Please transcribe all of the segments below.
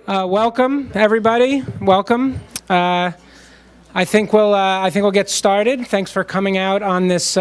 Welcome, everybody. Welcome. I think we'll get started. Thanks for coming out on this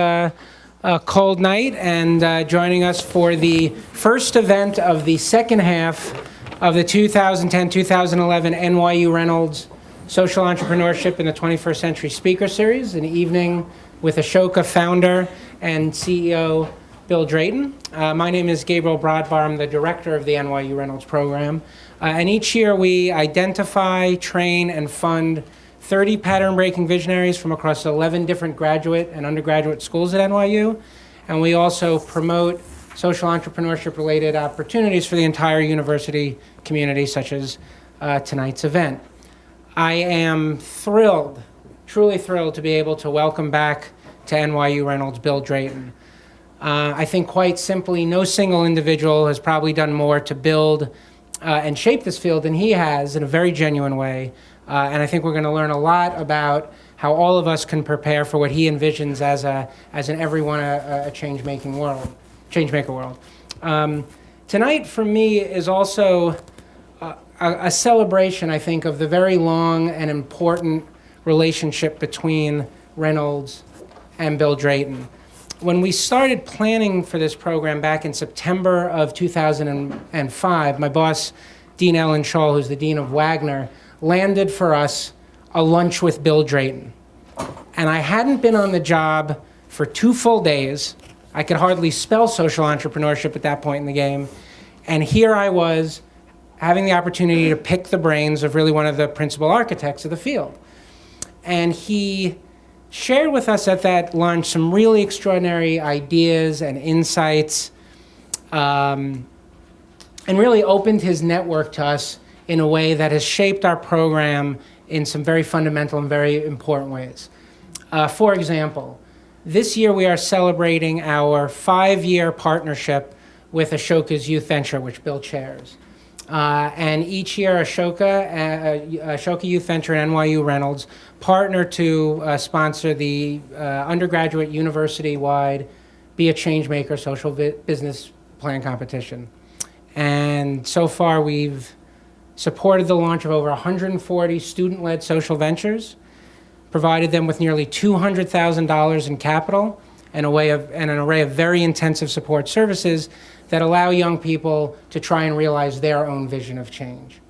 cold night and joining us for the first event of the second half of the 2010-2011 NYU Reynolds Social Entrepreneurship in the 21st Century Speaker Series, an evening with Ashoka founder and CEO Bill Drayton. My name is Gabriel Brodbar. I'm the director of the NYU Reynolds program. And each year we identify, train, and fund 30 pattern-breaking visionaries from across 11 different graduate and undergraduate schools at NYU. And we also promote social entrepreneurship-related opportunities for the entire university community, such as tonight's event. I am thrilled, truly thrilled, to be able to welcome back to NYU Reynolds Bill Drayton. I think quite simply, no single individual has probably done more to build and shape this field than he has in a very genuine way. And I think we're going to learn a lot about how all of us can prepare for what he envisions as an everyone a changemaker world. Tonight for me is also a celebration, I think, of the very long and important relationship between Reynolds and Bill Drayton. When we started planning for this program back in September of 2005, my boss, Dean Ellen Scholl, who's the Dean of Wagner, landed for us a lunch with Bill Drayton. And I hadn't been on the job for 2 full days. I could hardly spell social entrepreneurship at that point in the game. And here I was, having the opportunity to pick the brains of really one of the principal architects of the field. And he shared with us at that lunch some really extraordinary ideas and insights, and really opened his network to us in a way that has shaped our program in some very fundamental and very important ways. For example, this year we are celebrating our 5-year partnership with Ashoka's youth venture, which Bill chairs. And each year, Ashoka Youth Venture and NYU Reynolds partner to sponsor the undergraduate university-wide Be a Changemaker social business plan competition. And so far, we've supported the launch of over 140 student-led social ventures, provided them with nearly $200,000 in capital, and an array of very intensive support services that allow young people to try and realize their own vision of change.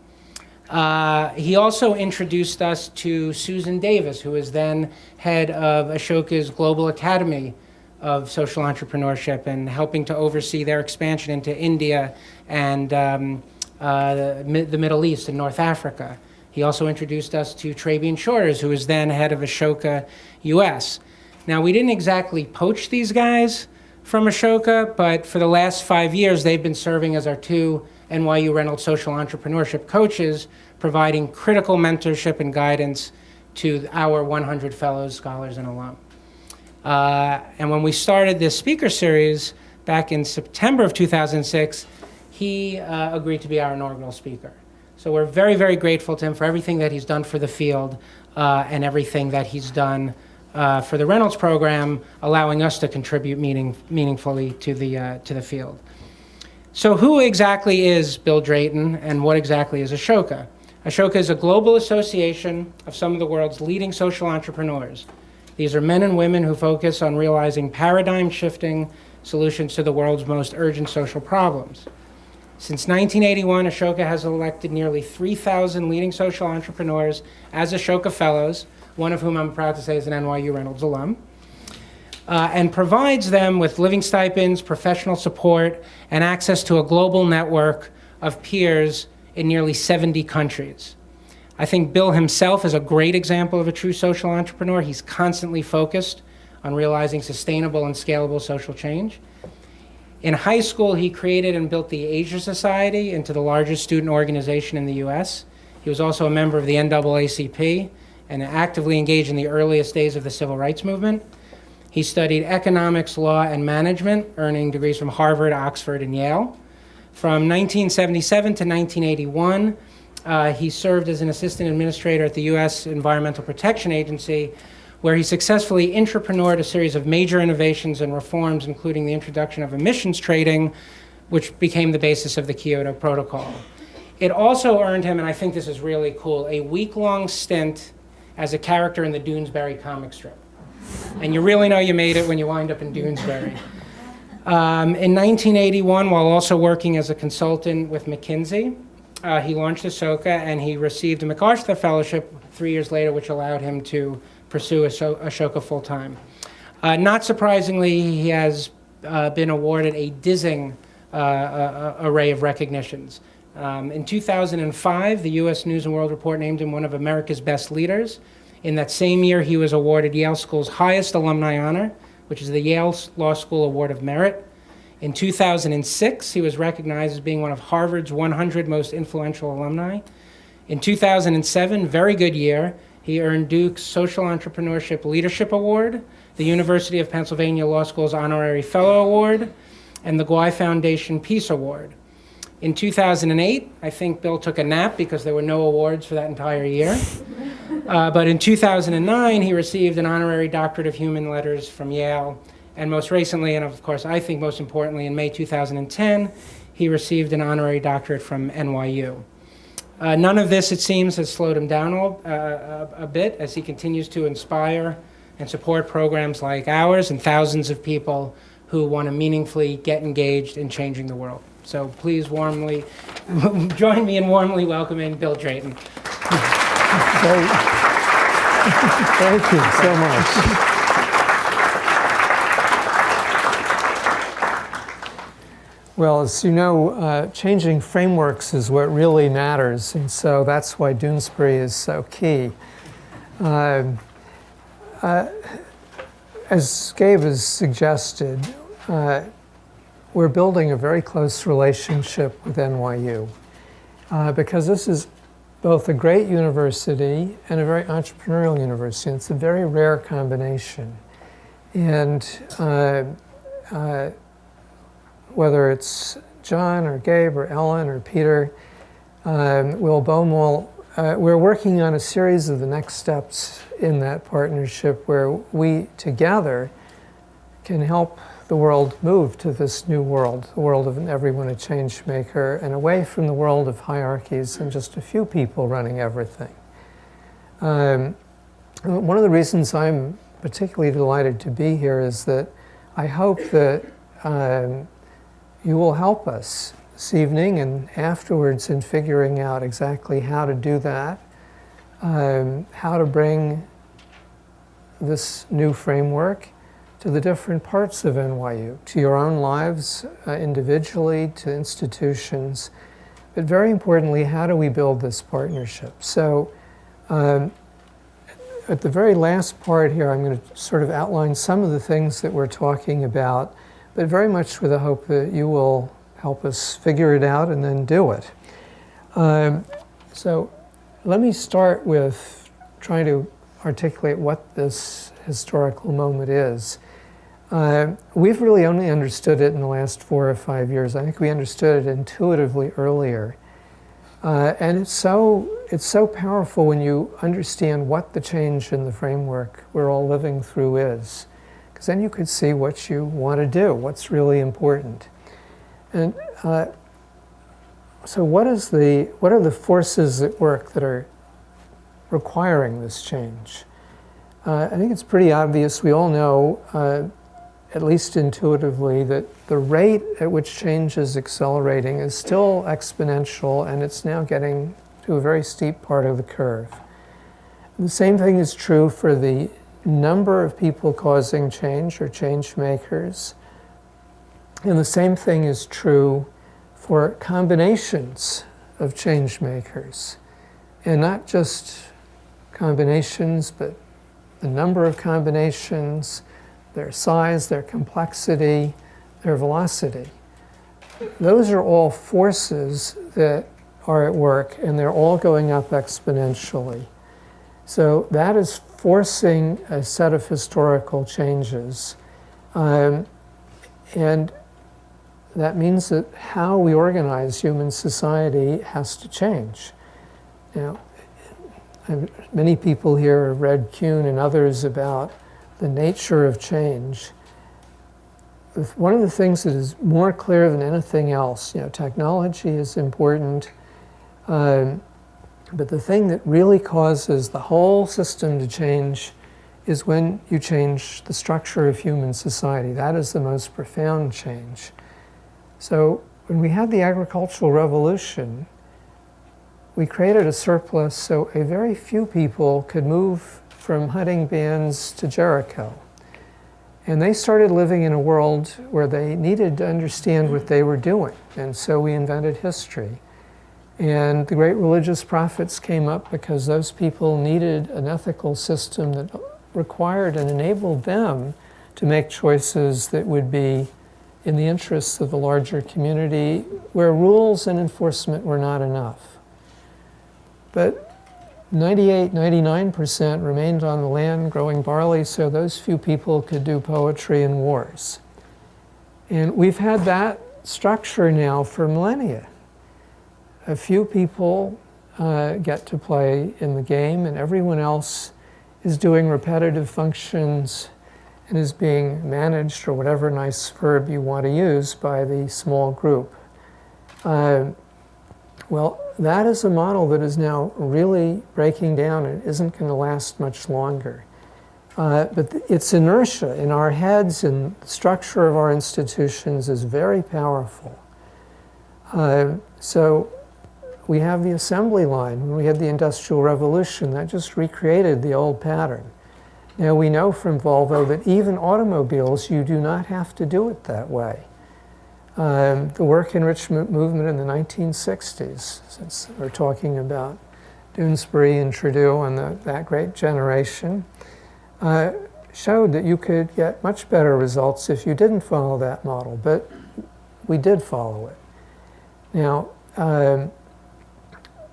He also introduced us to Susan Davis, who is then head of Ashoka's Global Academy of Social Entrepreneurship and helping to oversee their expansion into India and the Middle East and North Africa. He also introduced us to Trabian Shores, who is then head of Ashoka US. Now, we didn't exactly poach these guys from Ashoka, but for the last 5 years, they've been serving as our 2 NYU Reynolds social entrepreneurship coaches, providing critical mentorship and guidance to our 100 fellows, scholars, and alum. And when we started this speaker series back in September of 2006, he agreed to be our inaugural speaker. So we're very, very grateful to him for everything that he's done for the field and everything that he's done for the Reynolds program, allowing us to contribute meaningfully to the field. So who exactly is Bill Drayton and what exactly is Ashoka? Ashoka is a global association of some of the world's leading social entrepreneurs. These are men and women who focus on realizing paradigm-shifting solutions to the world's most urgent social problems. Since 1981, Ashoka has elected nearly 3,000 leading social entrepreneurs as Ashoka Fellows, one of whom I'm proud to say is an NYU Reynolds alum, and provides them with living stipends, professional support, and access to a global network of peers in nearly 70 countries. I think Bill himself is a great example of a true social entrepreneur. He's constantly focused on realizing sustainable and scalable social change. In high school, he created and built the Asia Society into the largest student organization in the US. He was also a member of the NAACP and actively engaged in the earliest days of the civil rights movement. He studied economics, law, and management, earning degrees from Harvard, Oxford, and Yale. From 1977 to 1981, he served as an assistant administrator at the US Environmental Protection Agency, where he successfully entrepreneured a series of major innovations and reforms, including the introduction of emissions trading, which became the basis of the Kyoto Protocol. It also earned him, and I think this is really cool, a week-long stint as a character in the Doonesbury comic strip. And you really know you made it when you wind up in Doonesbury. In 1981, while also working as a consultant with McKinsey, he launched Ashoka, and he received a MacArthur Fellowship 3 years later, which allowed him to pursue Ashoka full-time. Not surprisingly, he has been awarded a dizzying array of recognitions. In 2005, the U.S. News & World Report named him one of America's best leaders. In that same year, he was awarded Yale School's highest alumni honor, which is the Yale Law School Award of Merit. In 2006, he was recognized as being one of Harvard's 100 most influential alumni. In 2007, very good year, he earned Duke's Social Entrepreneurship Leadership Award, the University of Pennsylvania Law School's Honorary Fellow Award, and the Guy Foundation Peace Award. In 2008, I think Bill took a nap because there were no awards for that entire year. But in 2009, he received an honorary doctorate of human letters from Yale. And most recently, and of course, I think most importantly, in May 2010, he received an honorary doctorate from NYU. None of this, it seems, has slowed him down a bit as he continues to inspire and support programs like ours and thousands of people who want to meaningfully get engaged in changing the world. So please warmly join me in warmly welcoming Bill Drayton. Thank you so much. Well, as you know, changing frameworks is what really matters, and so that's why Doonesbury is so key. As Gabe has suggested, we're building a very close relationship with NYU because this is both a great university and a very entrepreneurial university. It's a very rare combination. And whether it's John or Gabe or Ellen or Peter, Will Baumol, we're working on a series of the next steps in that partnership where we together can help the world move to this new world, the world of an everyone a change maker, and away from the world of hierarchies and just a few people running everything. One of the reasons I'm particularly delighted to be here is that I hope that you will help us this evening and afterwards in figuring out exactly how to do that, how to bring this new framework to the different parts of NYU, to your own lives individually, to institutions, but very importantly, how do we build this partnership? So at the very last part here, I'm going to sort of outline some of the things that we're talking about, but very much with the hope that you will help us figure it out and then do it. So let me start with trying to articulate what this historical moment is. We've really only understood it in the last 4 or 5 years. I think we understood it intuitively earlier. And it's so powerful when you understand what the change in the framework we're all living through is. Because then you could see what you want to do, what's really important. And so what are the forces at work that are requiring this change? I think it's pretty obvious. We all know, at least intuitively, that the rate at which change is accelerating is still exponential, and it's now getting to a very steep part of the curve. The same thing is true for the number of people causing change or change makers. And the same thing is true for combinations of change makers. And not just combinations, but the number of combinations, their size, their complexity, their velocity. Those are all forces that are at work, and they're all going up exponentially. So that is forcing a set of historical changes. And that means that how we organize human society has to change. Now, many people here have read Kuhn and others about the nature of change. One of the things that is more clear than anything else, technology is important, But the thing that really causes the whole system to change is when you change the structure of human society. That is the most profound change. So when we had the agricultural revolution, we created a surplus so a very few people could move from hunting bands to Jericho. And they started living in a world where they needed to understand what they were doing. And so we invented history. And the great religious prophets came up because those people needed an ethical system that required and enabled them to make choices that would be in the interests of the larger community, where rules and enforcement were not enough. But 99% remained on the land growing barley so those few people could do poetry and wars. And we've had that structure now for millennia. A few people get to play in the game, and everyone else is doing repetitive functions and is being managed, or whatever nice verb you want to use, by the small group. Well, that is a model that is now really breaking down and isn't going to last much longer. But its inertia in our heads and the structure of our institutions is very powerful. So we have the assembly line. When we had the Industrial Revolution, that just recreated the old pattern. Now we know from Volvo that even automobiles, you do not have to do it that way. The work enrichment movement in the 1960s, since we're talking about Doonesbury and Trudeau and that great generation, showed that you could get much better results if you didn't follow that model, but we did follow it. Now,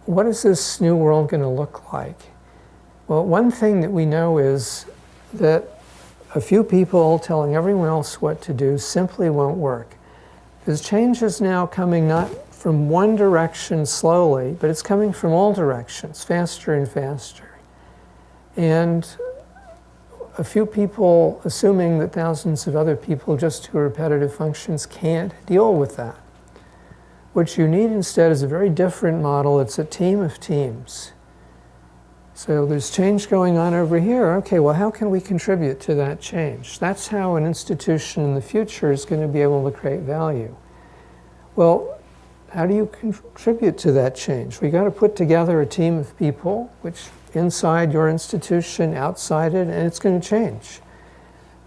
what is this new world going to look like? Well, one thing that we know is that a few people telling everyone else what to do simply won't work. Because change is now coming not from one direction slowly, but it's coming from all directions, faster and faster. And a few people assuming that thousands of other people just do repetitive functions can't deal with that. What you need instead is a very different model. It's a team of teams. So there's change going on over here. Okay, well, how can we contribute to that change? That's how an institution in the future is going to be able to create value. Well, how do you contribute to that change? We got to put together a team of people, which inside your institution, outside it, and it's going to change.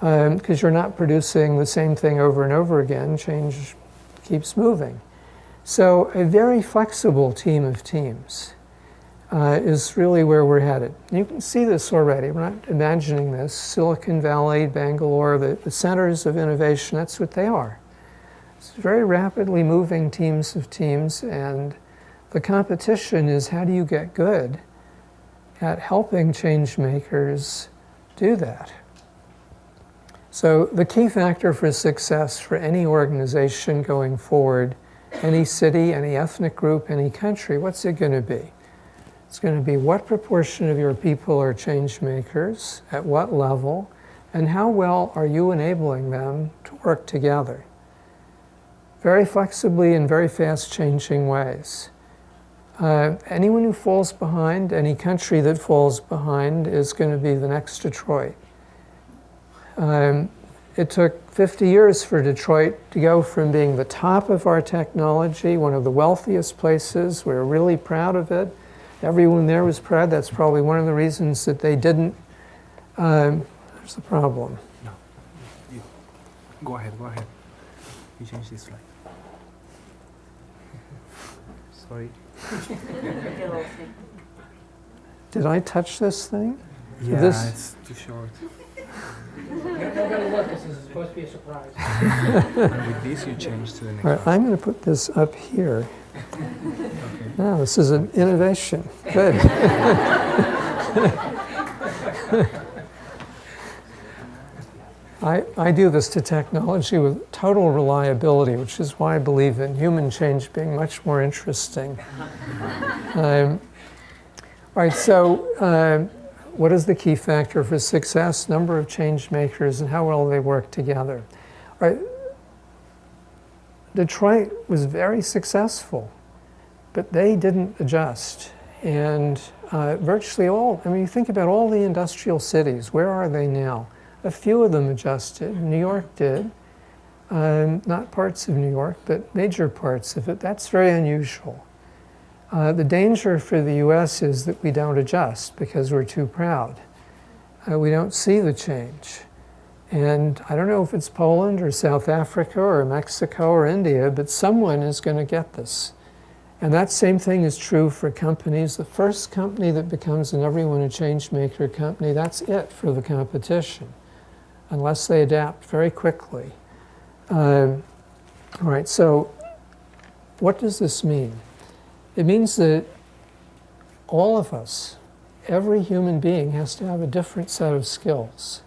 Because you're not producing the same thing over and over again. Change keeps moving. So a very flexible team of teams is really where we're headed. You can see this already. We're not imagining this. Silicon Valley, Bangalore, the centers of innovation, that's what they are. It's very rapidly moving teams of teams, and the competition is how do you get good at helping change makers do that. So the key factor for success for any organization going forward, any city, any ethnic group, any country, what's it going to be? It's going to be what proportion of your people are change makers, at what level, and how well are you enabling them to work together? Very flexibly in very fast changing ways. Anyone who falls behind, any country that falls behind, is going to be the next Detroit. It took 50 years for Detroit to go from being the top of our technology, one of the wealthiest places. We were really proud of it. Everyone there was proud. That's probably one of the reasons that they didn't. There's the problem. No. Go ahead. You change this slide. Sorry. Did I touch this thing? Yeah, it's too short. Nobody look, this is supposed to be a surprise. And with this, you change to the next All right, I'm going to put this up here. Okay. Now, this is an innovation. Good. I do this to technology with total reliability, which is why I believe in human change being much more interesting. All right, so what is the key factor for success? Number of change makers and how well they work together. All right. Detroit was very successful. but they didn't adjust. And virtually all, I mean, you think about all the industrial cities, where are they now? A few of them adjusted. New York did. Not parts of New York, but major parts of it. That's very unusual. The danger for the US is that we don't adjust because we're too proud. We don't see the change. And I don't know if it's Poland or South Africa or Mexico or India, but someone is going to get this. And that same thing is true for companies. The first company that becomes an Everyone a Changemaker company, that's it for the competition, unless they adapt very quickly. All right, so what does this mean? It means that all of us, every human being, has to have a different set of skills.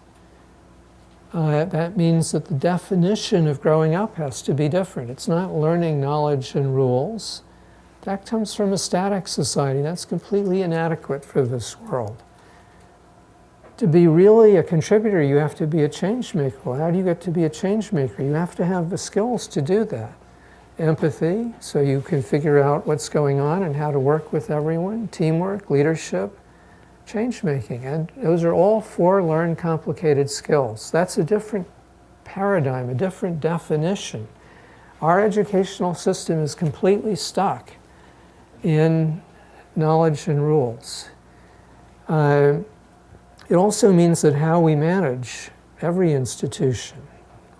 That means that the definition of growing up has to be different. It's not learning knowledge and rules. That comes from a static society. That's completely inadequate for this world. To be really a contributor, you have to be a change maker. Well, how do you get to be a change maker? You have to have the skills to do that. Empathy, so you can figure out what's going on and how to work with everyone. Teamwork, leadership, change making. And those are all 4 learned complicated skills. That's a different paradigm, a different definition. Our educational system is completely stuck in knowledge and rules. It also means that how we manage every institution,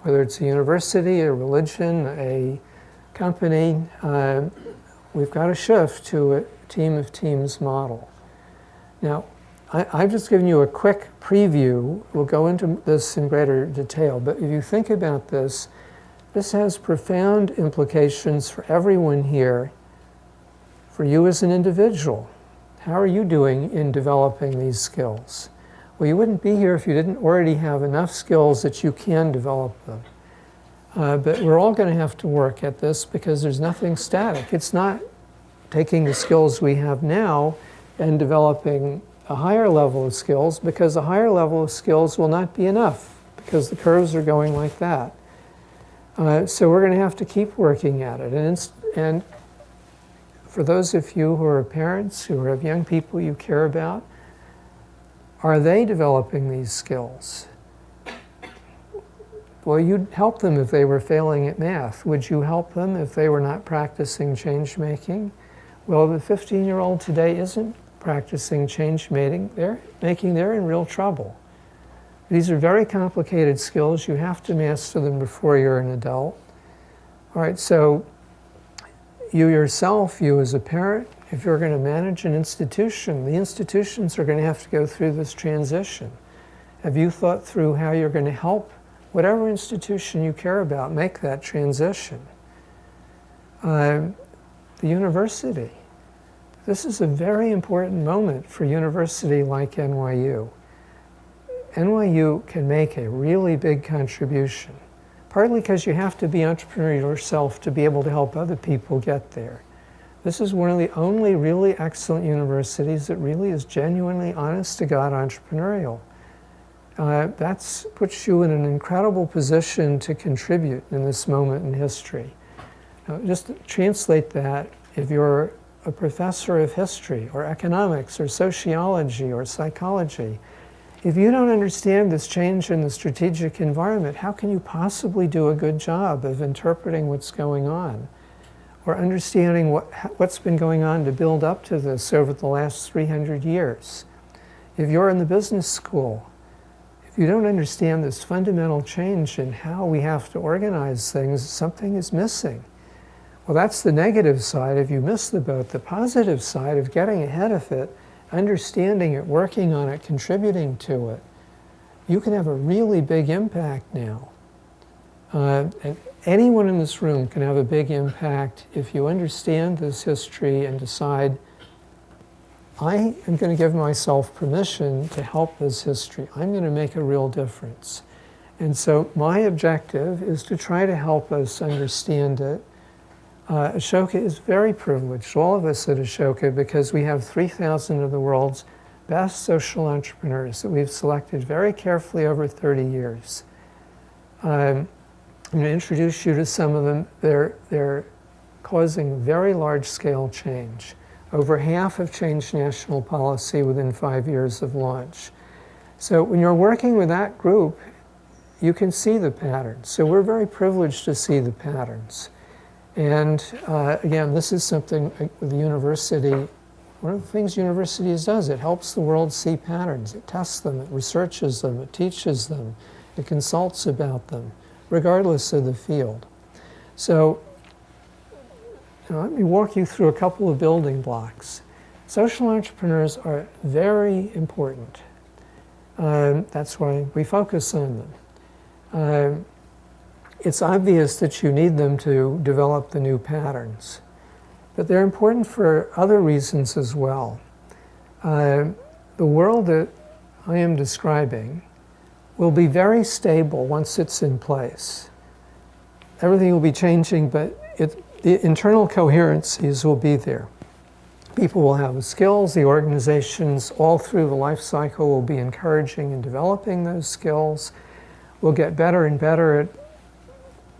whether it's a university, a religion, a company, we've got to shift to a team of teams model. Now, I've just given you a quick preview. We'll go into this in greater detail, but if you think about this, this has profound implications for everyone here, for you as an individual. How are you doing in developing these skills? Well, you wouldn't be here if you didn't already have enough skills that you can develop them. But we're all going to have to work at this because there's nothing static. It's not taking the skills we have now and developing a higher level of skills, because a higher level of skills will not be enough because the curves are going like that. So we're going to have to keep working at it. And for those of you who are parents, who have young people you care about, are they developing these skills? Well, you'd help them if they were failing at math. Would you help them if they were not practicing change making? Well, the 15-year-old today isn't practicing change making. They're in real trouble. These are very complicated skills. You have to master them before you're an adult. All right, so you yourself, you as a parent, if you're going to manage an institution, the institutions are going to have to go through this transition. Have you thought through how you're going to help whatever institution you care about make that transition? The university. This is a very important moment for a university like NYU. NYU can make a really big contribution, partly because you have to be entrepreneurial yourself to be able to help other people get there. This is one of the only really excellent universities that really is genuinely, honest to God, entrepreneurial. That puts you in an incredible position to contribute in this moment in history. Now, just translate that if you're a professor of history or economics or sociology or psychology. If you don't understand this change in the strategic environment, how can you possibly do a good job of interpreting what's going on or understanding what's been going on to build up to this over the last 300 years? If you're in the business school, if you don't understand this fundamental change in how we have to organize things, something is missing. Well, that's the negative side if you miss the boat. The positive side of getting ahead of it, understanding it, working on it, contributing to it, you can have a really big impact now. And anyone in this room can have a big impact if you understand this history and decide, I am going to give myself permission to help this history. I'm going to make a real difference. And so my objective is to try to help us understand it. Ashoka is very privileged, all of us at Ashoka, because we have 3,000 of the world's best social entrepreneurs that we've selected very carefully over 30 years. I'm going to introduce you to some of them. They're causing very large-scale change. Over half have changed national policy within 5 years of launch. So when you're working with that group, you can see the patterns. So we're very privileged to see the patterns. And again, this is something with the university. One of the things universities does, it helps the world see patterns. It tests them, it researches them, it teaches them, it consults about them, regardless of the field. So let me walk you through a couple of building blocks. Social entrepreneurs are very important. That's why we focus on them. It's obvious that you need them to develop the new patterns. But they're important for other reasons as well. The world that I am describing will be very stable once it's in place. Everything will be changing, but the internal coherencies will be there. People will have the skills, the organizations all through the life cycle will be encouraging and developing those skills. We'll get better and better at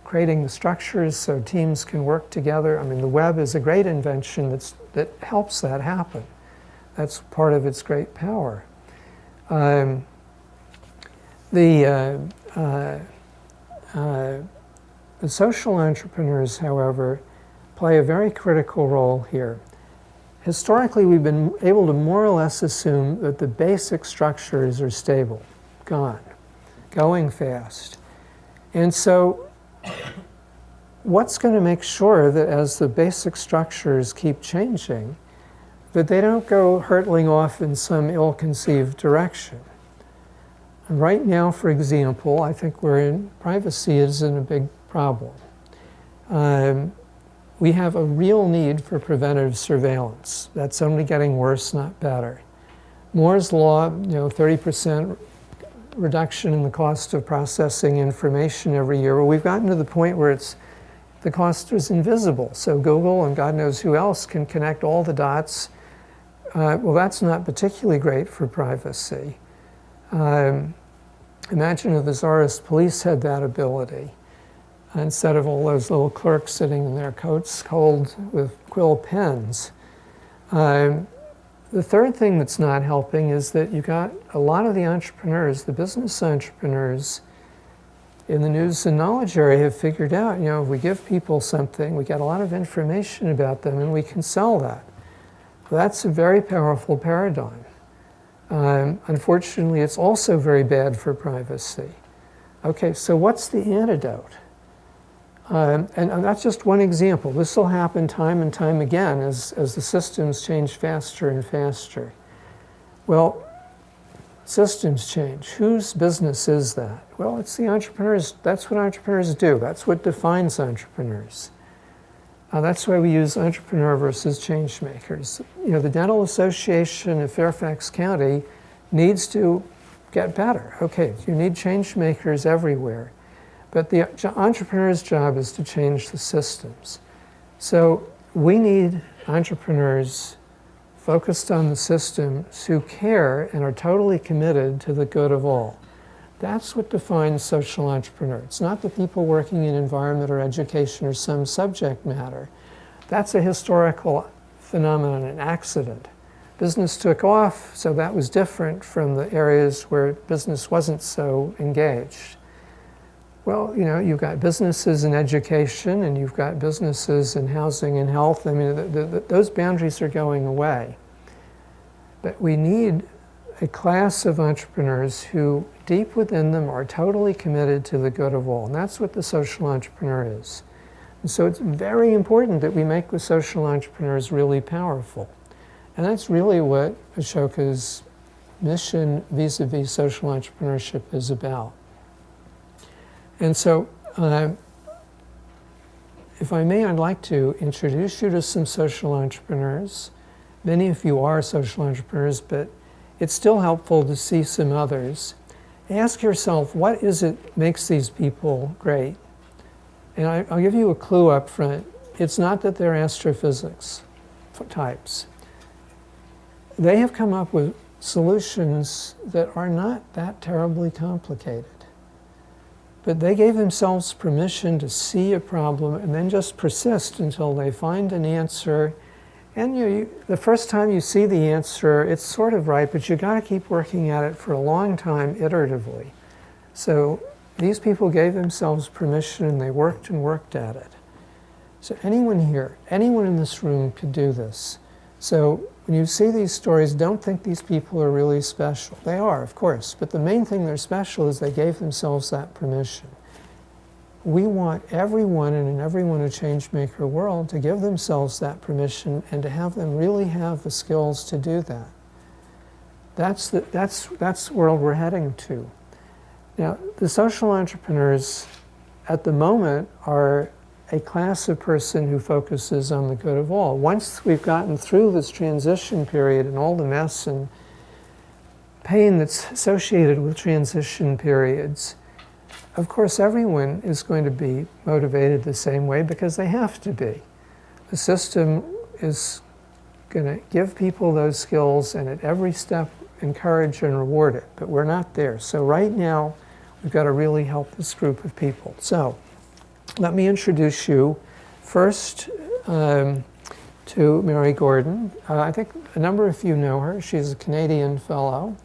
creating the structures so teams can work together. I mean, the web is a great invention that helps that happen. That's part of its great power. The social entrepreneurs, however, play a very critical role here. Historically, we've been able to more or less assume that the basic structures are stable, going fast. And so what's going to make sure that as the basic structures keep changing, that they don't go hurtling off in some ill-conceived direction? And right now, for example, I think privacy isn't a big problem. We have a real need for preventative surveillance. That's only getting worse, not better. Moore's law, 30% reduction in the cost of processing information every year. Well, we've gotten to the point where the cost is invisible. So Google and God knows who else can connect all the dots. Well, that's not particularly great for privacy. Imagine if the Tsarist police had that ability, instead of all those little clerks sitting in their coats cold with quill pens. The third thing that's not helping is that you got a lot of the entrepreneurs, the business entrepreneurs in the news and knowledge area have figured out, if we give people something, we get a lot of information about them and we can sell that. Well, that's a very powerful paradigm. Unfortunately, it's also very bad for privacy. Okay, so what's the antidote? And that's just one example. This will happen time and time again as the systems change faster and faster. Well, systems change. Whose business is that? Well, it's the entrepreneurs. That's what entrepreneurs do. That's what defines entrepreneurs. That's why we use entrepreneur versus change makers. The Dental Association of Fairfax County needs to get better. Okay, you need change makers everywhere. But the entrepreneur's job is to change the systems. So we need entrepreneurs focused on the systems who care and are totally committed to the good of all. That's what defines social entrepreneur. It's not the people working in environment or education or some subject matter. That's a historical phenomenon, an accident. Business took off, so that was different from the areas where business wasn't so engaged. Well, you've got businesses in education and you've got businesses in housing and health. I mean, those boundaries are going away. But we need a class of entrepreneurs who, deep within them, are totally committed to the good of all. And that's what the social entrepreneur is. And so it's very important that we make the social entrepreneurs really powerful. And that's really what Ashoka's mission vis-a-vis social entrepreneurship is about. And so, if I may, I'd like to introduce you to some social entrepreneurs. Many of you are social entrepreneurs, but it's still helpful to see some others. Ask yourself, what is it makes these people great? And I'll give you a clue up front. It's not that they're astrophysics types. They have come up with solutions that are not that terribly complicated. But they gave themselves permission to see a problem and then just persist until they find an answer. And the first time you see the answer, it's sort of right, but you got to keep working at it for a long time iteratively. So these people gave themselves permission and they worked and worked at it. So anyone here, anyone in this room could do this. So when you see these stories, don't think these people are really special. They are, of course, but the main thing they're special is they gave themselves that permission. We want everyone in an Everyone a Changemaker world to give themselves that permission and to have them really have the skills to do that. That's the world we're heading to. Now, the social entrepreneurs at the moment are a class of person who focuses on the good of all. Once we've gotten through this transition period and all the mess and pain that's associated with transition periods, of course everyone is going to be motivated the same way because they have to be. The system is going to give people those skills and at every step encourage and reward it, but we're not there. So right now, we've got to really help this group of people. So let me introduce you first to Mary Gordon. I think a number of you know her. She's a Canadian fellow.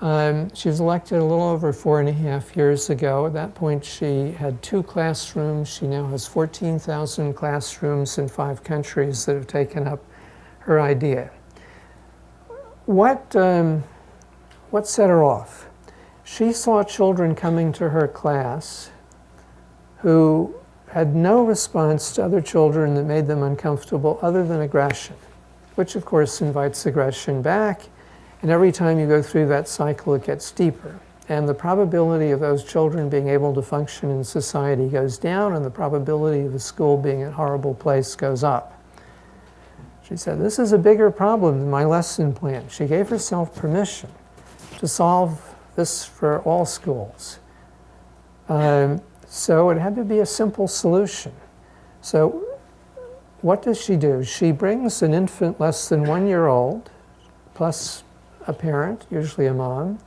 She was elected a little over 4.5 years ago. At that point, she had 2 classrooms. She now has 14,000 classrooms in 5 countries that have taken up her idea. What set her off? She saw children coming to her class who had no response to other children that made them uncomfortable other than aggression, which of course invites aggression back. And every time you go through that cycle, it gets deeper. And the probability of those children being able to function in society goes down, and the probability of the school being a horrible place goes up. She said, this is a bigger problem than my lesson plan. She gave herself permission to solve this for all schools. So it had to be a simple solution. So what does she do? She brings an infant less than 1 year old, plus a parent, usually a mom.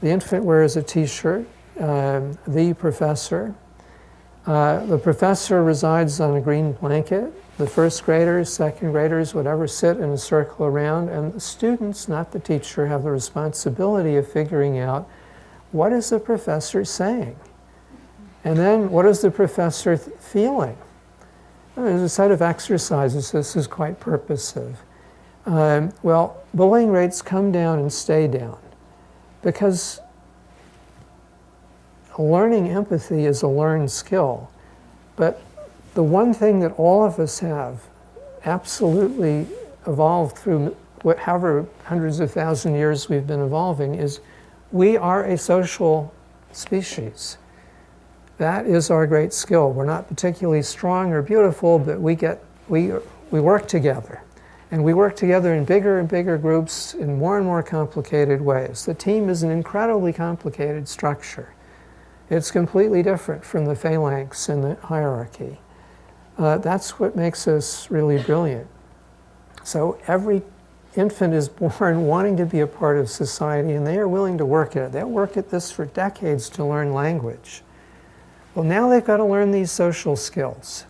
The infant wears a t-shirt, the professor. The professor resides on a green blanket. The first graders, second graders, whatever, sit in a circle around, and the students, not the teacher, have the responsibility of figuring out what is the professor saying? And then what is the professor feeling? And there's a set of exercises. This is quite purposive. Well, bullying rates come down and stay down because learning empathy is a learned skill. But the one thing that all of us have absolutely evolved through however hundreds of thousand years we've been evolving is we are a social species. That is our great skill. We're not particularly strong or beautiful, but we work together. And we work together in bigger and bigger groups in more and more complicated ways. The team is an incredibly complicated structure. It's completely different from the phalanx and the hierarchy. That's what makes us really brilliant. So every infant is born wanting to be a part of society, and they are willing to work at it. They'll work at this for decades to learn language. Well, now they've got to learn these social skills.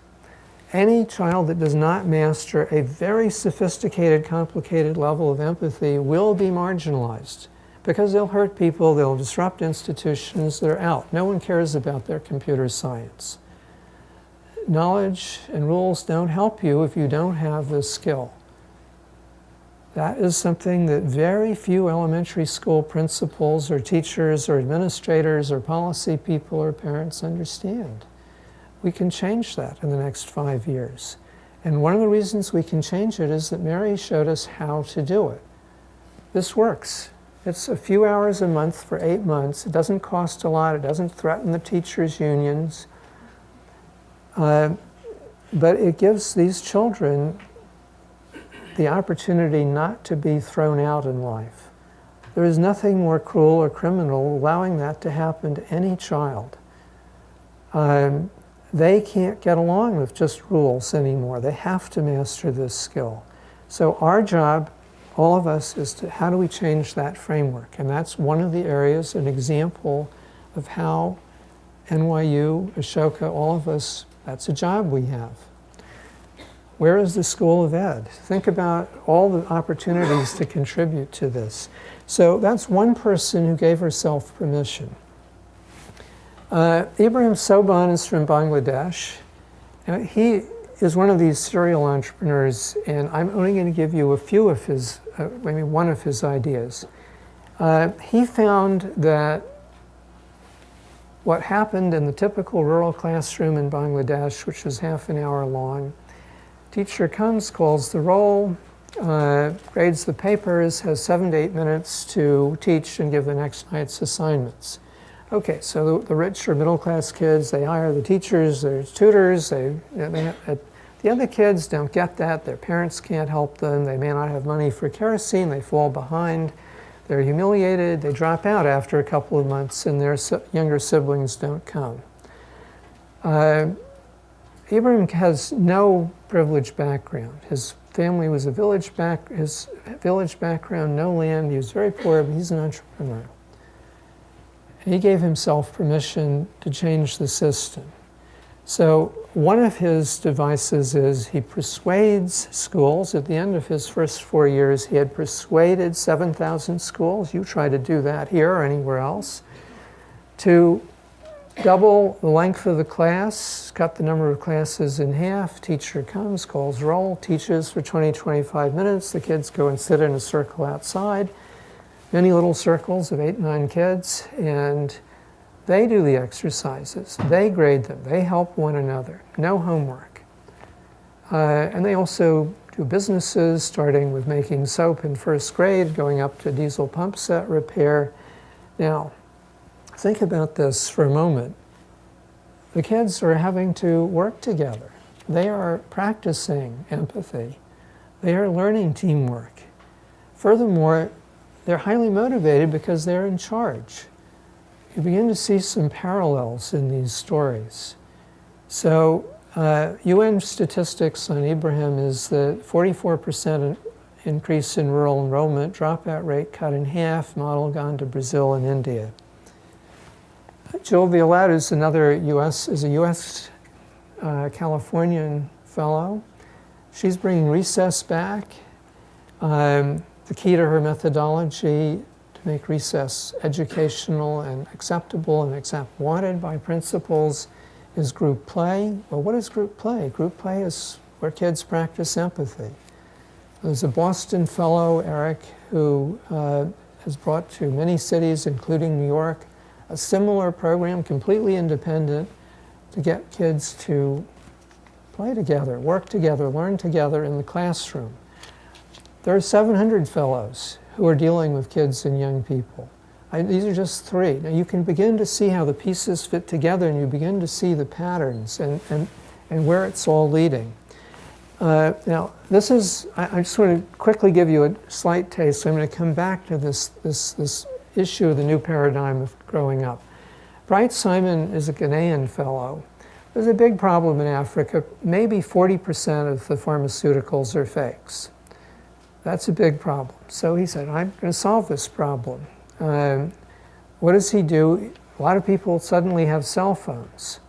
Any child that does not master a very sophisticated, complicated level of empathy will be marginalized because they'll hurt people, they'll disrupt institutions, they're out. No one cares about their computer science. Knowledge and rules don't help you if you don't have this skill. That is something that very few elementary school principals or teachers or administrators or policy people or parents understand. We can change that in the next 5 years. And one of the reasons we can change it is that Mary showed us how to do it. This works. It's a few hours a month for 8 months. It doesn't cost a lot. It doesn't threaten the teachers' unions. But it gives these children the opportunity not to be thrown out in life. There is nothing more cruel or criminal allowing that to happen to any child. They can't get along with just rules anymore. They have to master this skill. So our job, all of us, is to how do we change that framework? And that's one of the areas, an example of how NYU, Ashoka, all of us, that's a job we have. Where is the School of Ed? Think about all the opportunities to contribute to this. So that's one person who gave herself permission. Ibrahim Sobhan is from Bangladesh. He is one of these serial entrepreneurs, and I'm only going to give you a few of his, maybe one of his ideas. He found that what happened in the typical rural classroom in Bangladesh, which was half an hour long, teacher comes, calls the roll, grades the papers, has 7 to 8 minutes to teach and give the next night's assignments. Okay, so the rich or middle class kids, they hire the teachers, there's tutors, the other kids don't get that, their parents can't help them, they may not have money for kerosene, they fall behind, they're humiliated, they drop out after a couple of months, and their younger siblings don't come. Ibrahim has no privileged background. His family was his village background, no land, he was very poor, but he's an entrepreneur. And he gave himself permission to change the system. So one of his devices is he persuades schools. At the end of his first 4 years, he had persuaded 7,000 schools. You try to do that here or anywhere else. To double the length of the class, cut the number of classes in half. Teacher comes, calls roll, teaches for 20, 25 minutes. The kids go and sit in a circle outside. Many little circles of 8, 9 kids, and they do the exercises. They grade them. They help one another. No homework. And they also do businesses, starting with making soap in first grade, going up to diesel pump set repair. Now, think about this for a moment. The kids are having to work together. They are practicing empathy. They are learning teamwork. Furthermore, they're highly motivated because they're in charge. You begin to see some parallels in these stories. So UN statistics on Ibrahim is the 44% increase in rural enrollment, dropout rate cut in half, model gone to Brazil and India. Jill Vialet is a US Californian fellow. She's bringing recess back. The key to her methodology to make recess educational and acceptable and wanted by principals is group play. Well, what is group play? Group play is where kids practice empathy. There's a Boston fellow, Eric, who has brought to many cities, including New York, a similar program, completely independent, to get kids to play together, work together, learn together in the classroom. There are 700 fellows who are dealing with kids and young people. These are just 3. Now you can begin to see how the pieces fit together, and you begin to see the patterns and where it's all leading. Now this is, I just want to quickly give you a slight taste. So I'm going to come back to this issue of the new paradigm of growing up. Bright Simon is a Ghanaian fellow. There's a big problem in Africa. Maybe 40% of the pharmaceuticals are fakes. That's a big problem. So he said, I'm going to solve this problem. What does he do? A lot of people suddenly have cell phones.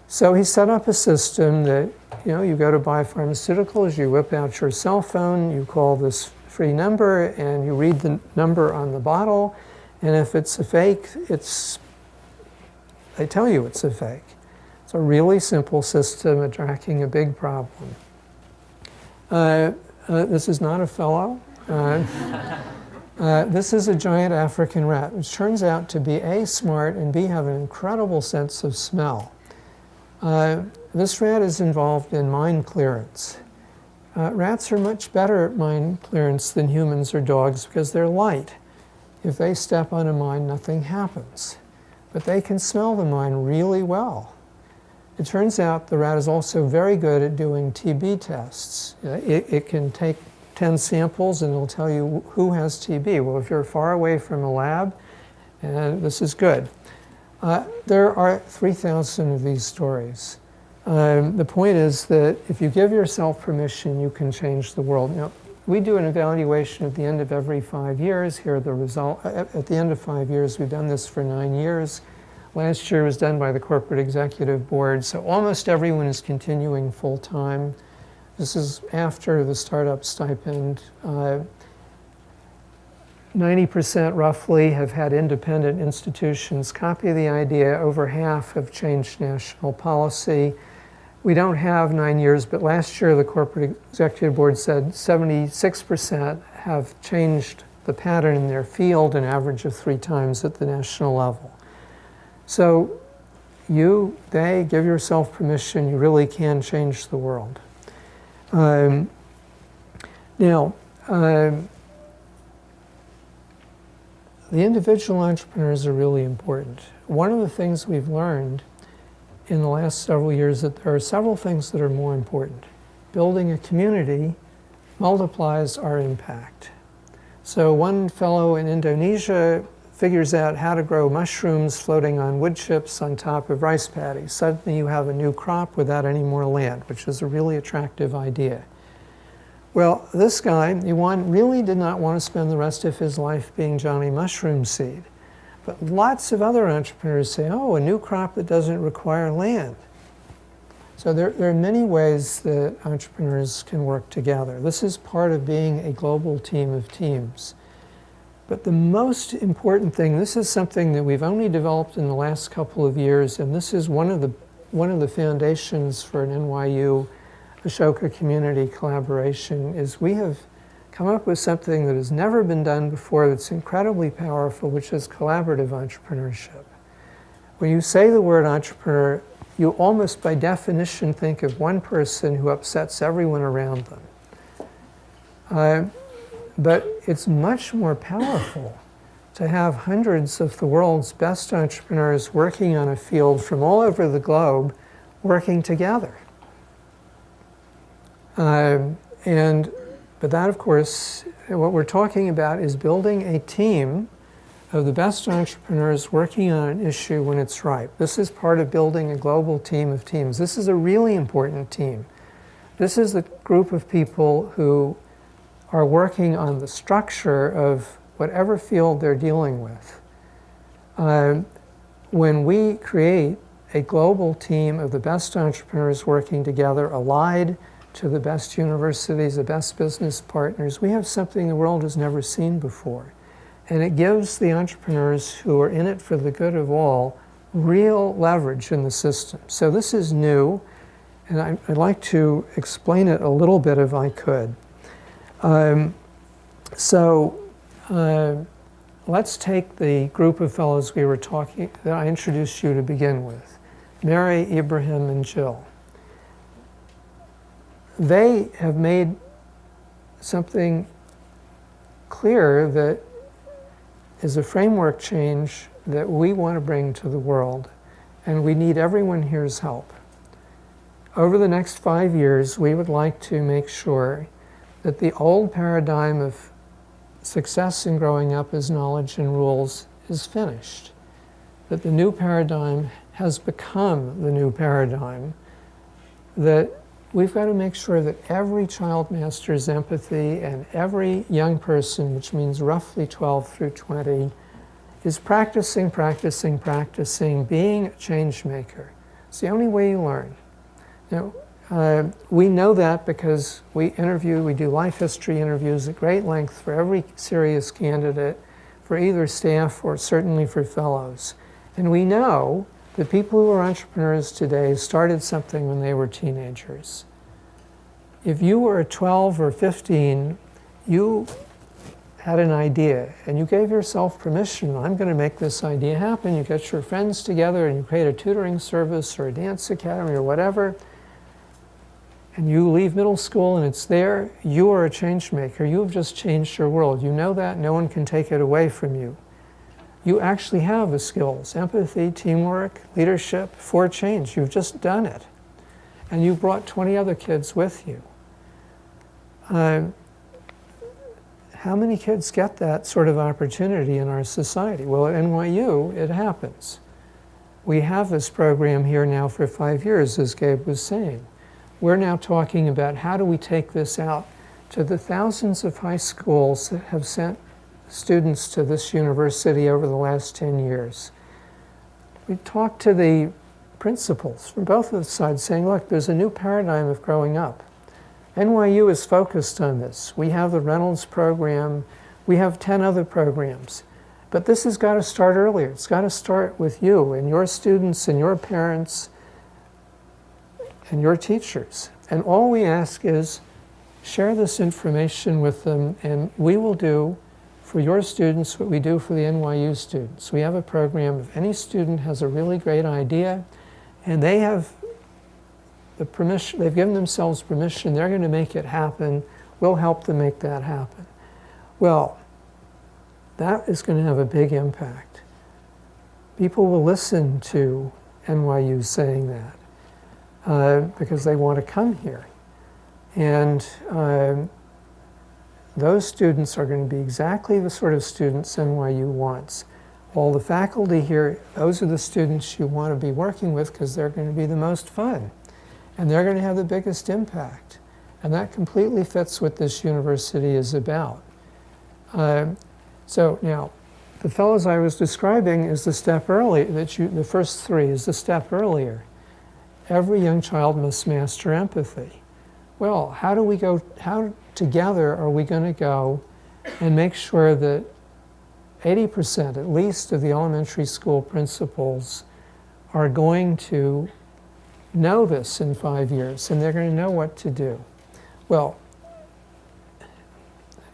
So he set up a system that, you go to buy pharmaceuticals, you whip out your cell phone, you call this free number, and you read the number on the bottle, and if it's a fake, they tell you it's a fake. It's a really simple system at tracking a big problem. This is not a fellow. This is a giant African rat, which turns out to be A, smart, and B, have an incredible sense of smell. This rat is involved in mine clearance. Rats are much better at mine clearance than humans or dogs because they're light. If they step on a mine, nothing happens. But they can smell the mine really well. It turns out the rat is also very good at doing TB tests. It can take 10 samples and it'll tell you who has TB. Well, if you're far away from a lab, and this is good. There are 3,000 of these stories. The point is that if you give yourself permission, you can change the world. Now, we do an evaluation at the end of every 5 years. Here are the results. At the end of 5 years, we've done this for 9 years. Last year was done by the corporate executive board, so almost everyone is continuing full-time. This is after the startup stipend. 90% roughly have had independent institutions copy the idea. Over half have changed national policy. We don't have 9 years, but last year the corporate executive board said 76% have changed the pattern in their field, an average of 3 times at the national level. So they give yourself permission, you really can change the world. The individual entrepreneurs are really important. One of the things we've learned in the last several years is that there are several things that are more important. Building a community multiplies our impact. So one fellow in Indonesia figures out how to grow mushrooms floating on wood chips on top of rice paddies. Suddenly you have a new crop without any more land, which is a really attractive idea. Well, this guy, Yuan, really did not want to spend the rest of his life being Johnny Mushroom Seed. But lots of other entrepreneurs say, oh, a new crop that doesn't require land. So there are many ways that entrepreneurs can work together. This is part of being a global team of teams. But the most important thing, this is something that we've only developed in the last couple of years, and this is one of the foundations for an NYU Ashoka community collaboration, is we have come up with something that has never been done before that's incredibly powerful, which is collaborative entrepreneurship. When you say the word entrepreneur, you almost by definition think of one person who upsets everyone around them. But it's much more powerful to have hundreds of the world's best entrepreneurs working on a field from all over the globe working together. But that, of course, what we're talking about is building a team of the best entrepreneurs working on an issue when it's ripe. This is part of building a global team of teams. This is a really important team. This is the group of people who are working on the structure of whatever field they're dealing with. When we create a global team of the best entrepreneurs working together, allied to the best universities, the best business partners, we have something the world has never seen before. And it gives the entrepreneurs who are in it for the good of all real leverage in the system. So this is new, and I'd like to explain it a little bit if I could. Let's take the group of fellows that I introduced you to begin with, Mary, Ibrahim, and Jill. They have made something clear that is a framework change that we want to bring to the world, and we need everyone here's help. Over the next 5 years, we would like to make sure that the old paradigm of success in growing up as knowledge and rules is finished, that the new paradigm has become the new paradigm, that we've got to make sure that every child masters empathy and every young person, which means roughly 12 through 20, is practicing being a change maker. It's the only way you learn. We know that because we do life history interviews at great length for every serious candidate, for either staff or certainly for fellows. And we know that people who are entrepreneurs today started something when they were teenagers. If you were 12 or 15, you had an idea and you gave yourself permission, I'm going to make this idea happen. You get your friends together and you create a tutoring service or a dance academy or whatever, and you leave middle school and it's there, you are a change maker. You have just changed your world. You know that, no one can take it away from you. You actually have the skills, empathy, teamwork, leadership for change. You've just done it. And you brought 20 other kids with you. How many kids get that sort of opportunity in our society? Well, at NYU, it happens. We have this program here now for 5 years, as Gabe was saying. We're now talking about how do we take this out to the thousands of high schools that have sent students to this university over the last 10 years. we talked to the principals from both of the sides saying, look, there's a new paradigm of growing up. NYU is focused on this. We have the Reynolds program. We have 10 other programs. But this has got to start earlier. It's got to start with you and your students and your parents and your teachers. And all we ask is share this information with them, and we will do for your students what we do for the NYU students. We have a program, if any student has a really great idea and they have the permission, they've given themselves permission, they're going to make it happen, we'll help them make that happen. Well, that is going to have a big impact. People will listen to NYU saying that because they want to come here. And those students are going to be exactly the sort of students NYU wants. All the faculty here, those are the students you want to be working with because they're going to be the most fun. And they're going to have the biggest impact. And that completely fits what this university is about. So now, the fellows I was describing is the step early, the first three is the step earlier. Every young child must master empathy. Well, how together are we going to go and make sure that 80% at least of the elementary school principals are going to know this in 5 years, and they're going to know what to do? Well,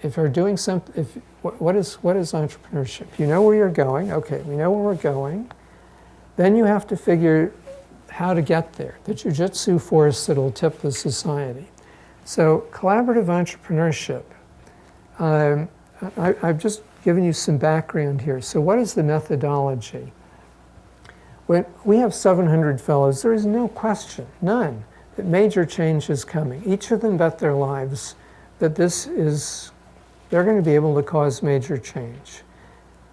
if they're doing something, what is entrepreneurship? You know where you're going. Okay, we know where we're going. Then you have to figure how to get there, the jujitsu force that'll tip the society. So collaborative entrepreneurship, I've just given you some background here. So what is the methodology? When we have 700 fellows, there is no question, none, that major change is coming. Each of them bet their lives that they're going to be able to cause major change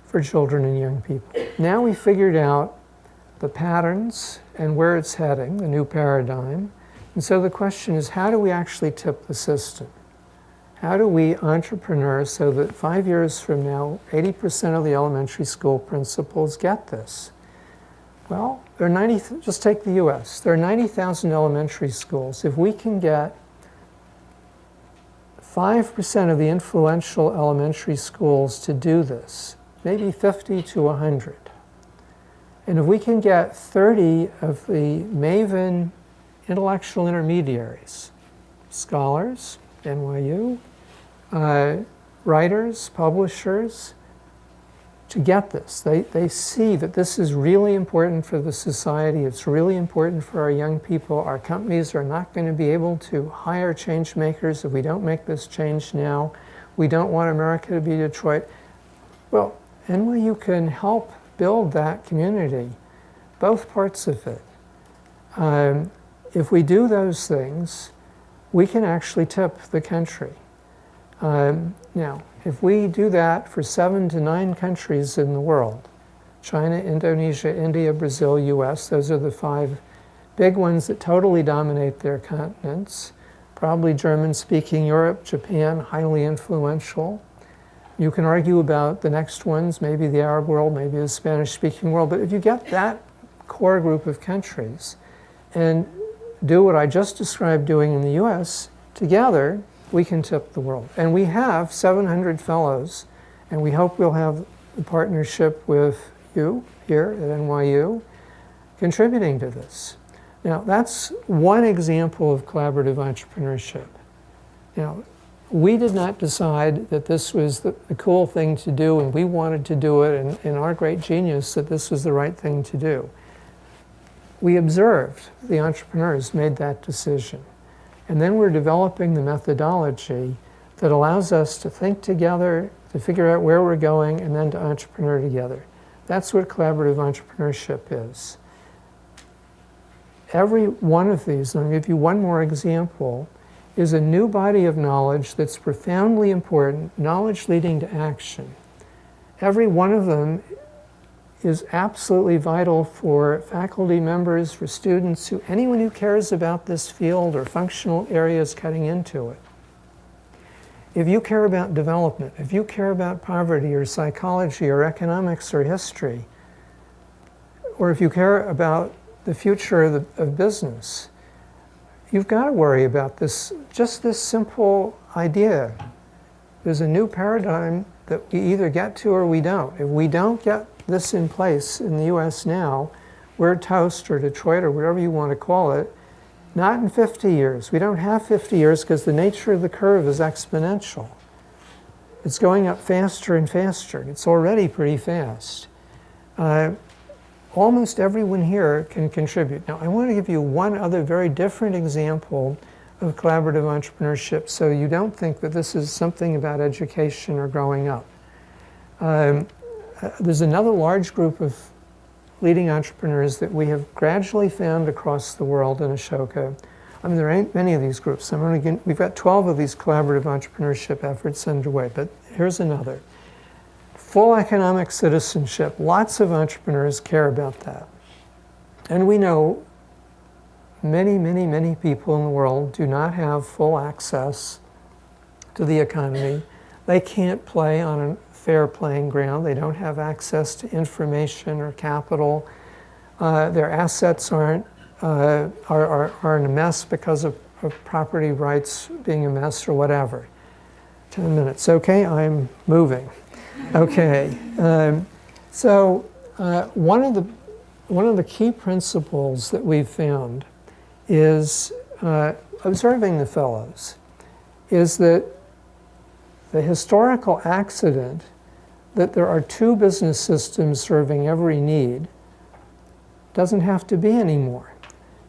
for children and young people. Now we figured out the patterns and where it's heading, the new paradigm. And so the question is, how do we actually tip the system? How do we entrepreneur so that 5 years from now, 80% of the elementary school principals get this? Well, just take the US. There are 90,000 elementary schools. If we can get 5% of the influential elementary schools to do this, maybe 50 to 100. And if we can get 30 of the maven intellectual intermediaries, scholars, NYU, writers, publishers, to get this. They see that this is really important for the society. It's really important for our young people. Our companies are not going to be able to hire change makers if we don't make this change now. We don't want America to be Detroit. Well, NYU can help build that community, both parts of it. If we do those things, we can actually tip the country. Now, if we do that for 7 to 9 countries in the world, China, Indonesia, India, Brazil, US, those are the 5 big ones that totally dominate their continents. Probably German-speaking Europe, Japan, highly influential. You can argue about the next ones, maybe the Arab world, maybe the Spanish-speaking world, but if you get that core group of countries and do what I just described doing in the US, together, we can tip the world. And we have 700 fellows, and we hope we'll have a partnership with you here at NYU contributing to this. Now, that's one example of collaborative entrepreneurship. Now, we did not decide that this was the cool thing to do, and we wanted to do it, and in our great genius that this was the right thing to do. We observed the entrepreneurs made that decision. And then we're developing the methodology that allows us to think together, to figure out where we're going, and then to entrepreneur together. That's what collaborative entrepreneurship is. Every one of these, and I'll give you one more example, is a new body of knowledge that's profoundly important, knowledge leading to action. Every one of them is absolutely vital for faculty members, for students, anyone who cares about this field or functional areas cutting into it. If you care about development, if you care about poverty or psychology or economics or history, or if you care about the future of business, you've got to worry about this, just this simple idea. There's a new paradigm that we either get to or we don't. If we don't get this in place in the US now, we're toast, or Detroit, or whatever you want to call it, not in 50 years. We don't have 50 years because the nature of the curve is exponential. It's going up faster and faster. It's already pretty fast. Almost everyone here can contribute. Now, I want to give you one other very different example of collaborative entrepreneurship, so you don't think that this is something about education or growing up. There's another large group of leading entrepreneurs that we have gradually found across the world in Ashoka. I mean, there ain't many of these groups. We've got 12 of these collaborative entrepreneurship efforts underway, but here's another. Full economic citizenship. Lots of entrepreneurs care about that. And we know many, many, many people in the world do not have full access to the economy. They can't play on a fair playing ground. They don't have access to information or capital. Their assets are in a mess because of property rights being a mess or whatever. 10 minutes. Okay, I'm moving. Okay. So one of the key principles that we've found is observing the fellows, is that the historical accident that there are two business systems serving every need doesn't have to be anymore.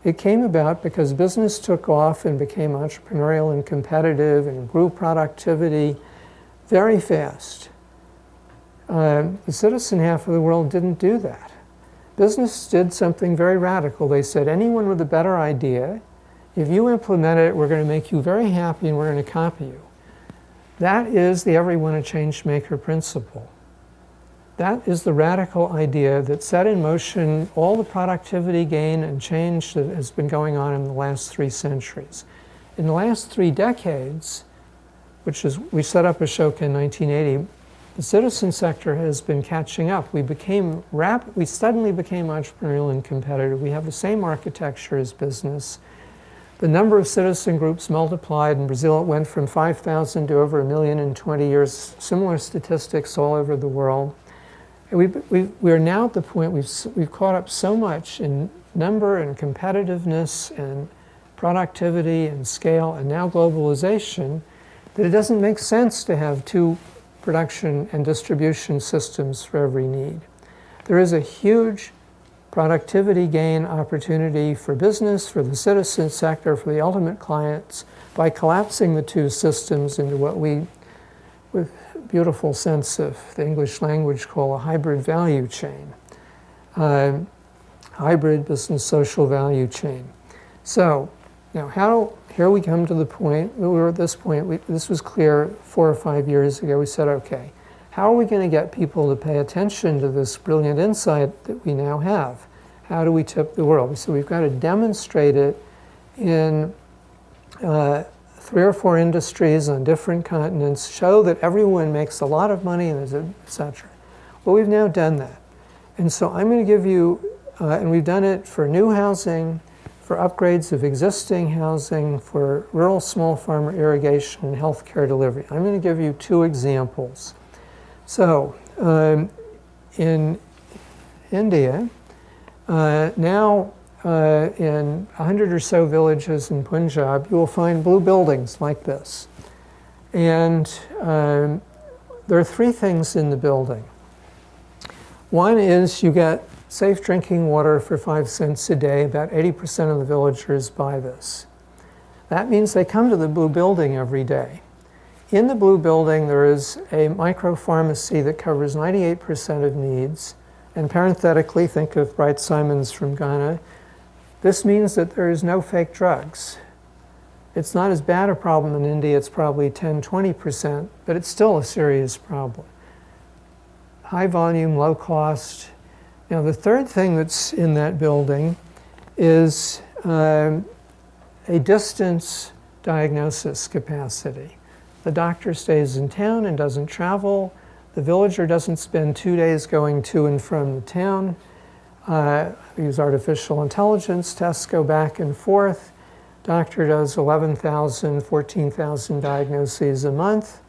It came about because business took off and became entrepreneurial and competitive and grew productivity very fast. The citizen half of the world didn't do that. Business did something very radical. They said, anyone with a better idea, if you implement it, we're going to make you very happy and we're going to copy you. That is the everyone a change maker principle. That is the radical idea that set in motion all the productivity gain and change that has been going on in the last 3 centuries. In the last 3 decades, which is, we set up Ashoka in 1980, the citizen sector has been catching up. We suddenly became entrepreneurial and competitive. We have the same architecture as business. The number of citizen groups multiplied. In Brazil, it went from 5,000 to over 1 million in 20 years. Similar statistics all over the world. And we are now at the point we've caught up so much in number and competitiveness and productivity and scale and now globalization that it doesn't make sense to have 2 production and distribution systems for every need. There is a huge productivity gain opportunity for business, for the citizen sector, for the ultimate clients, by collapsing the 2 systems into what we, with beautiful sense of the English language, call a hybrid value chain. Hybrid business social value chain. So, now here we come to the point, we were at this point, this was clear 4 or 5 years ago. We said, okay, how are we going to get people to pay attention to this brilliant insight that we now have? How do we tip the world? So we've got to demonstrate it in 3 or 4 industries on different continents, show that everyone makes a lot of money, and et cetera. Well, we've now done that. And so I'm going to give you, and we've done it for new housing, for upgrades of existing housing, for rural small farmer irrigation and healthcare delivery. I'm going to give you 2 examples. So, in India, now in 100 or so villages in Punjab, you will find blue buildings like this. And there are 3 things in the building. One is you get safe drinking water for 5 cents a day. About 80% of the villagers buy this. That means they come to the blue building every day. In the blue building, there is a micro-pharmacy that covers 98% of needs. And parenthetically, think of Bright Simons from Ghana. This means that there is no fake drugs. It's not as bad a problem in India. It's probably 10-20%, but it's still a serious problem. High volume, low cost. Now, the third thing that's in that building is a distance diagnosis capacity. The doctor stays in town and doesn't travel. The villager doesn't spend 2 days going to and from the town. use artificial intelligence, tests go back and forth. Doctor does 11,000, 14,000 diagnoses a month.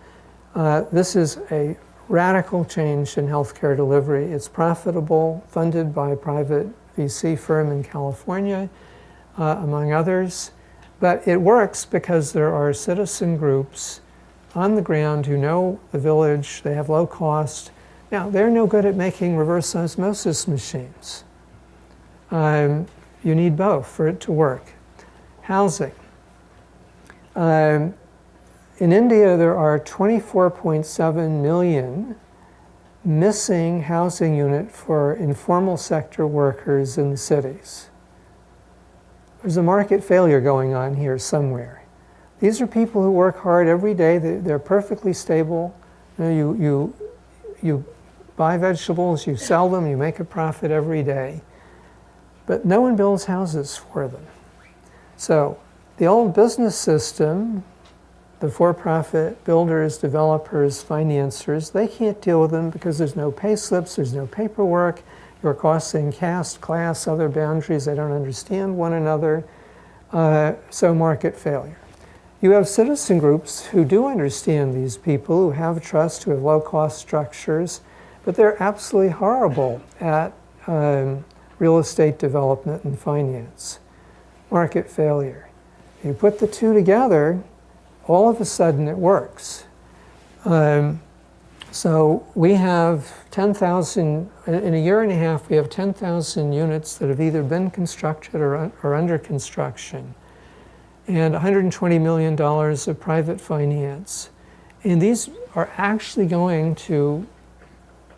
This is a radical change in healthcare delivery. It's profitable, funded by a private VC firm in California, among others. But it works because there are citizen groups on the ground who know the village, they have low cost. Now, they're no good at making reverse osmosis machines. You need both for it to work. Housing. In India, there are 24.7 million missing housing unit for informal sector workers in the cities. There's a market failure going on here somewhere. These are people who work hard every day. They're perfectly stable. You buy vegetables, you sell them, you make a profit every day. But no one builds houses for them. So the old business system, the for-profit builders, developers, financiers, they can't deal with them because there's no pay slips, there's no paperwork. You're crossing caste, class, other boundaries. They don't understand one another. So market failure. You have citizen groups who do understand these people, who have trust, who have low-cost structures, but they're absolutely horrible at real estate development and finance. Market failure. You put the two together, all of a sudden it works. So we have 10,000, in a year and a half, we have 10,000 units that have either been constructed or under construction, and $120 million of private finance. And these are actually going to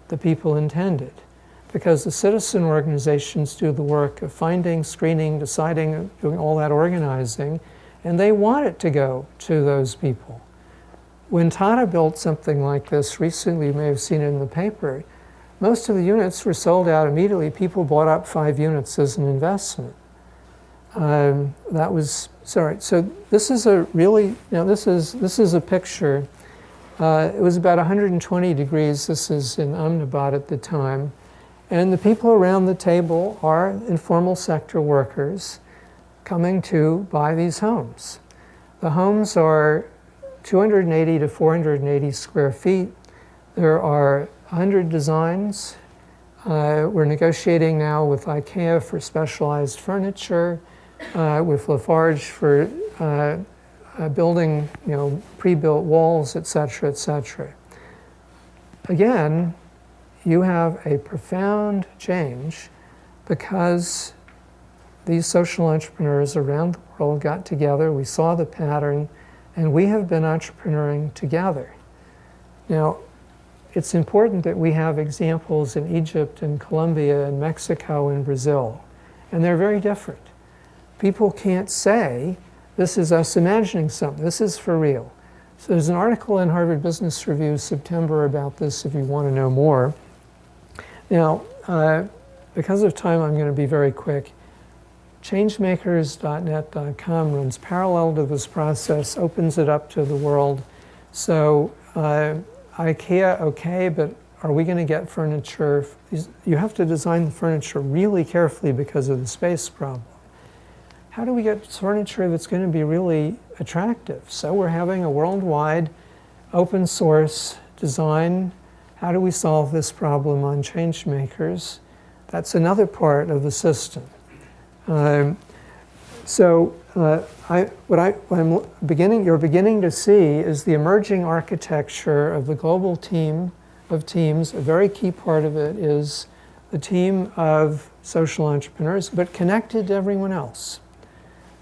the people intended, because the citizen organizations do the work of finding, screening, deciding, doing all that organizing, and they want it to go to those people. When Tata built something like this recently, you may have seen it in the paper, most of the units were sold out immediately. People bought up 5 units as an investment. So this is a really, this is a picture. It was about 120 degrees. This is in Ahmedabad at the time. And the people around the table are informal sector workers coming to buy these homes. The homes are 280 to 480 square feet. There are 100 designs. We're negotiating now with IKEA for specialized furniture, with Lafarge for building, pre-built walls, et cetera, et cetera. Again, you have a profound change because these social entrepreneurs around the world got together, we saw the pattern, and we have been entrepreneuring together. Now, it's important that we have examples in Egypt and Colombia and Mexico and Brazil, and they're very different. People can't say, this is us imagining something, this is for real. So there's an article in Harvard Business Review, September, about this if you want to know more. Now, because of time, I'm going to be very quick. Changemakers.net.com runs parallel to this process, opens it up to the world. So IKEA, okay, but are we going to get furniture? You have to design the furniture really carefully because of the space problem. How do we get furniture that's going to be really attractive? So we're having a worldwide open source design. How do we solve this problem on Changemakers? That's another part of the system. What you're beginning to see is the emerging architecture of the global team of teams. A very key part of it is the team of social entrepreneurs, but connected to everyone else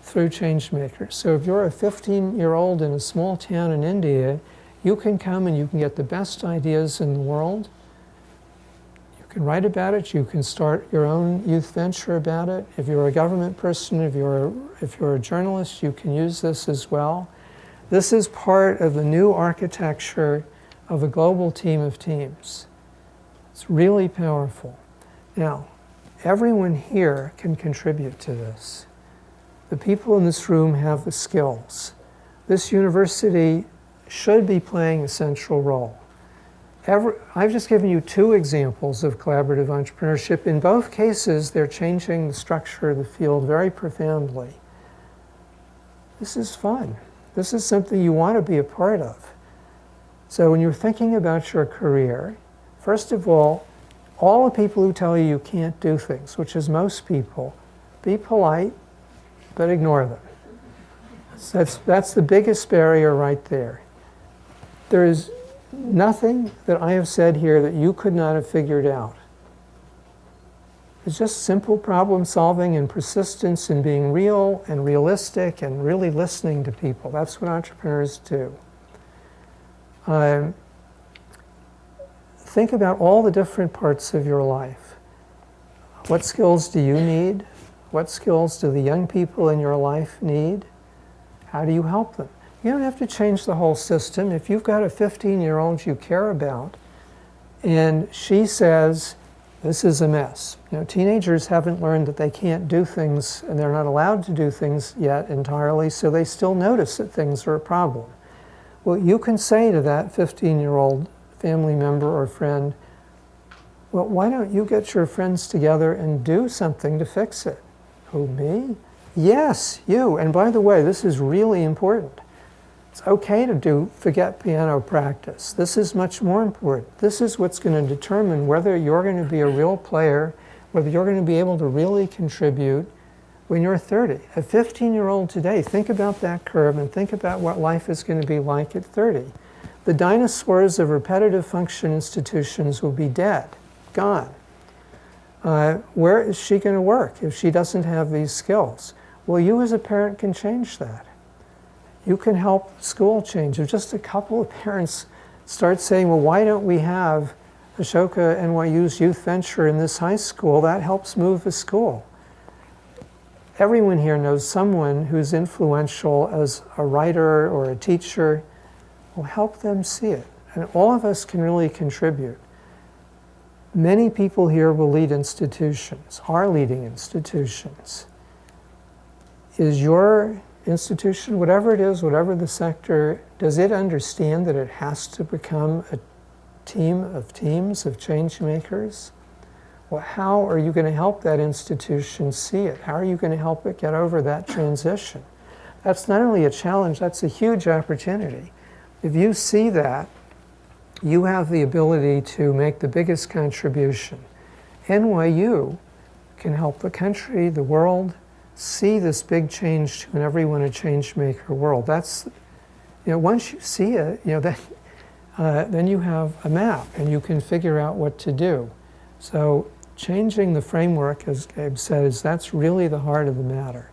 through Changemakers. So if you're a 15-year-old in a small town in India, you can come and you can get the best ideas in the world. You can write about it. You can start your own youth venture about it. If you're a government person, if you're a journalist, you can use this as well. This is part of the new architecture of a global team of teams. It's really powerful. Now, everyone here can contribute to this. The people in this room have the skills. This university should be playing a central role. I've just given you two examples of collaborative entrepreneurship. In both cases, they're changing the structure of the field very profoundly. This is fun. This is something you want to be a part of. So when you're thinking about your career, first of all the people who tell you you can't do things, which is most people, be polite, but ignore them. That's the biggest barrier right there. There is nothing that I have said here that you could not have figured out. It's just simple problem solving and persistence and being real and realistic and really listening to people. That's what entrepreneurs do. Think about all the different parts of your life. What skills do you need? What skills do the young people in your life need? How do you help them? You don't have to change the whole system. If you've got a 15-year-old you care about, and she says, this is a mess. You know, teenagers haven't learned that they can't do things, and they're not allowed to do things yet entirely, so they still notice that things are a problem. Well, you can say to that 15-year-old family member or friend, well, why don't you get your friends together and do something to fix it? Who, me? Yes, you. And by the way, this is really important. It's okay to forget piano practice. This is much more important. This is what's going to determine whether you're going to be a real player, whether you're going to be able to really contribute when you're 30. A 15-year-old today, think about that curve and think about what life is going to be like at 30. The dinosaurs of repetitive function institutions will be dead, gone. Where is she going to work if she doesn't have these skills? Well, you as a parent can change that. You can help school change. If just a couple of parents start saying, well, why don't we have Ashoka NYU's youth venture in this high school, that helps move the school. Everyone here knows someone who's influential as a writer or a teacher. Well, help them see it. And all of us can really contribute. Many people here will lead institutions, are leading institutions. Is your institution, whatever it is, whatever the sector, does it understand that it has to become a team of teams of change makers? Well, how are you going to help that institution see it? How are you going to help it get over that transition? That's not only a challenge, that's a huge opportunity. If you see that, you have the ability to make the biggest contribution. NYU can help the country, the world, see this big change to an everyone a change maker world. That's, once you see it, then you have a map and you can figure out what to do. So changing the framework, as Gabe said, that's really the heart of the matter.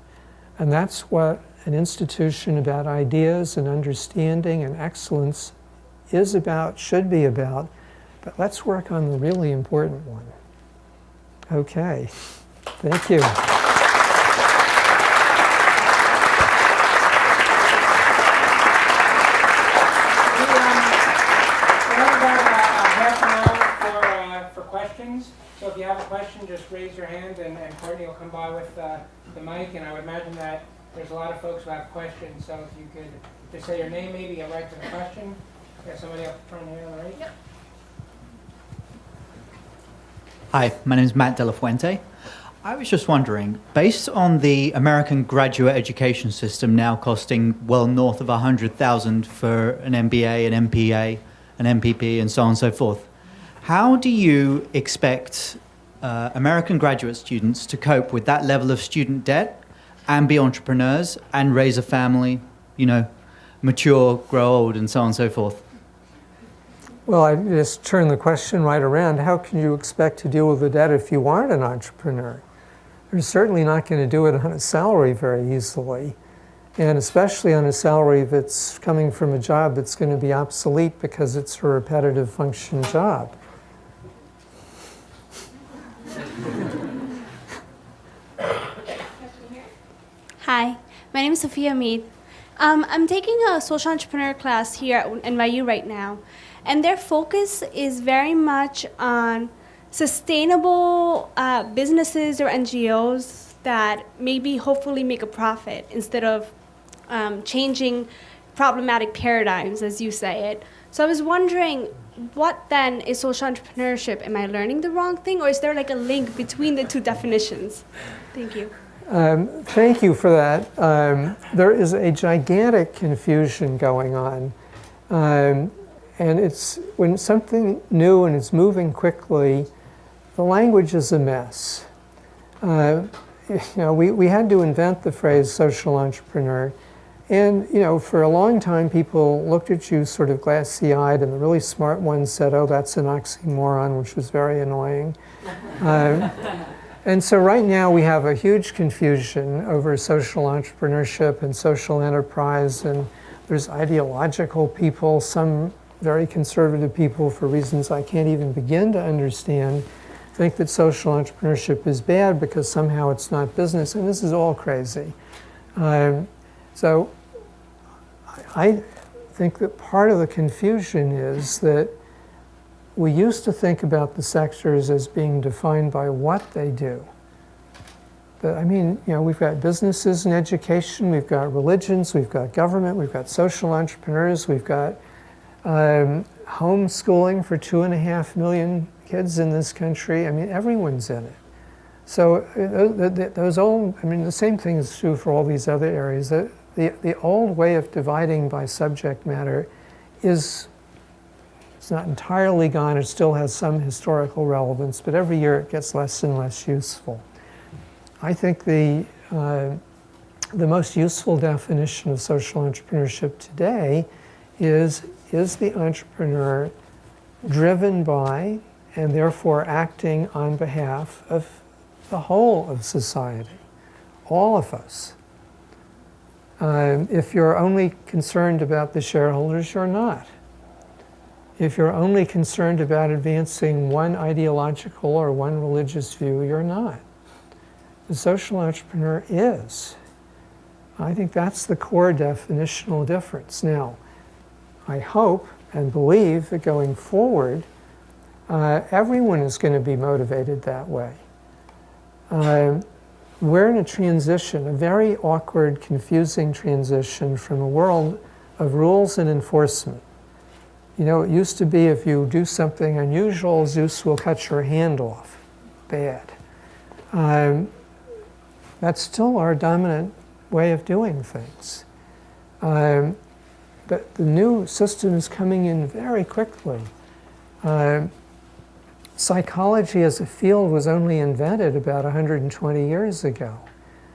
And that's what an institution about ideas and understanding and excellence is about, should be about. But let's work on the really important one. Okay, thank you. So if you have a question, just raise your hand and Courtney will come by with the mic. And I would imagine that there's a lot of folks who have questions. So if you could just say your name, maybe get right to the question. Got somebody up front here on the right? Yep. Hi, my name is Matt De La Fuente. I was just wondering, based on the American graduate education system now costing well north of $100,000 for an MBA, an MPA, an MPP, and so on and so forth, how do you expect American graduate students to cope with that level of student debt and be entrepreneurs and raise a family, mature, grow old, and so on and so forth? Well, I just turn the question right around. How can you expect to deal with the debt if you aren't an entrepreneur? You're certainly not going to do it on a salary very easily, and especially on a salary that's coming from a job that's going to be obsolete because it's a repetitive function job. Hi, my name is Sophia Mead. I'm taking a social entrepreneur class here at NYU right now, and their focus is very much on sustainable businesses or NGOs that maybe hopefully make a profit instead of changing problematic paradigms, as you say it. So I was wondering, what then is social entrepreneurship? Am I learning the wrong thing, or is there like a link between the two definitions? Thank you. Thank you for that. There is a gigantic confusion going on. And it's when something new and it's moving quickly, the language is a mess. We had to invent the phrase social entrepreneur. And, for a long time, people looked at you sort of glassy-eyed, and the really smart ones said, oh, that's an oxymoron, which was very annoying. And so right now we have a huge confusion over social entrepreneurship and social enterprise, and there's ideological people, some very conservative people, for reasons I can't even begin to understand, think that social entrepreneurship is bad because somehow it's not business, and this is all crazy. So I think that part of the confusion is that we used to think about the sectors as being defined by what they do. But we've got businesses and education, we've got religions, we've got government, we've got social entrepreneurs, we've got homeschooling for 2.5 million kids in this country. Everyone's in it. So the same thing is true for all these other areas. The old way of dividing by subject matter it's not entirely gone. It still has some historical relevance, but every year it gets less and less useful. I think the most useful definition of social entrepreneurship today is the entrepreneur driven by and therefore acting on behalf of the whole of society, all of us. If you're only concerned about the shareholders, you're not. If you're only concerned about advancing one ideological or one religious view, you're not. The social entrepreneur is. I think that's the core definitional difference. Now, I hope and believe that going forward, everyone is going to be motivated that way. We're in a transition, a very awkward, confusing transition from a world of rules and enforcement. It used to be if you do something unusual, Zeus will cut your hand off. Bad. That's still our dominant way of doing things. But the new system is coming in very quickly. Psychology as a field was only invented about 120 years ago.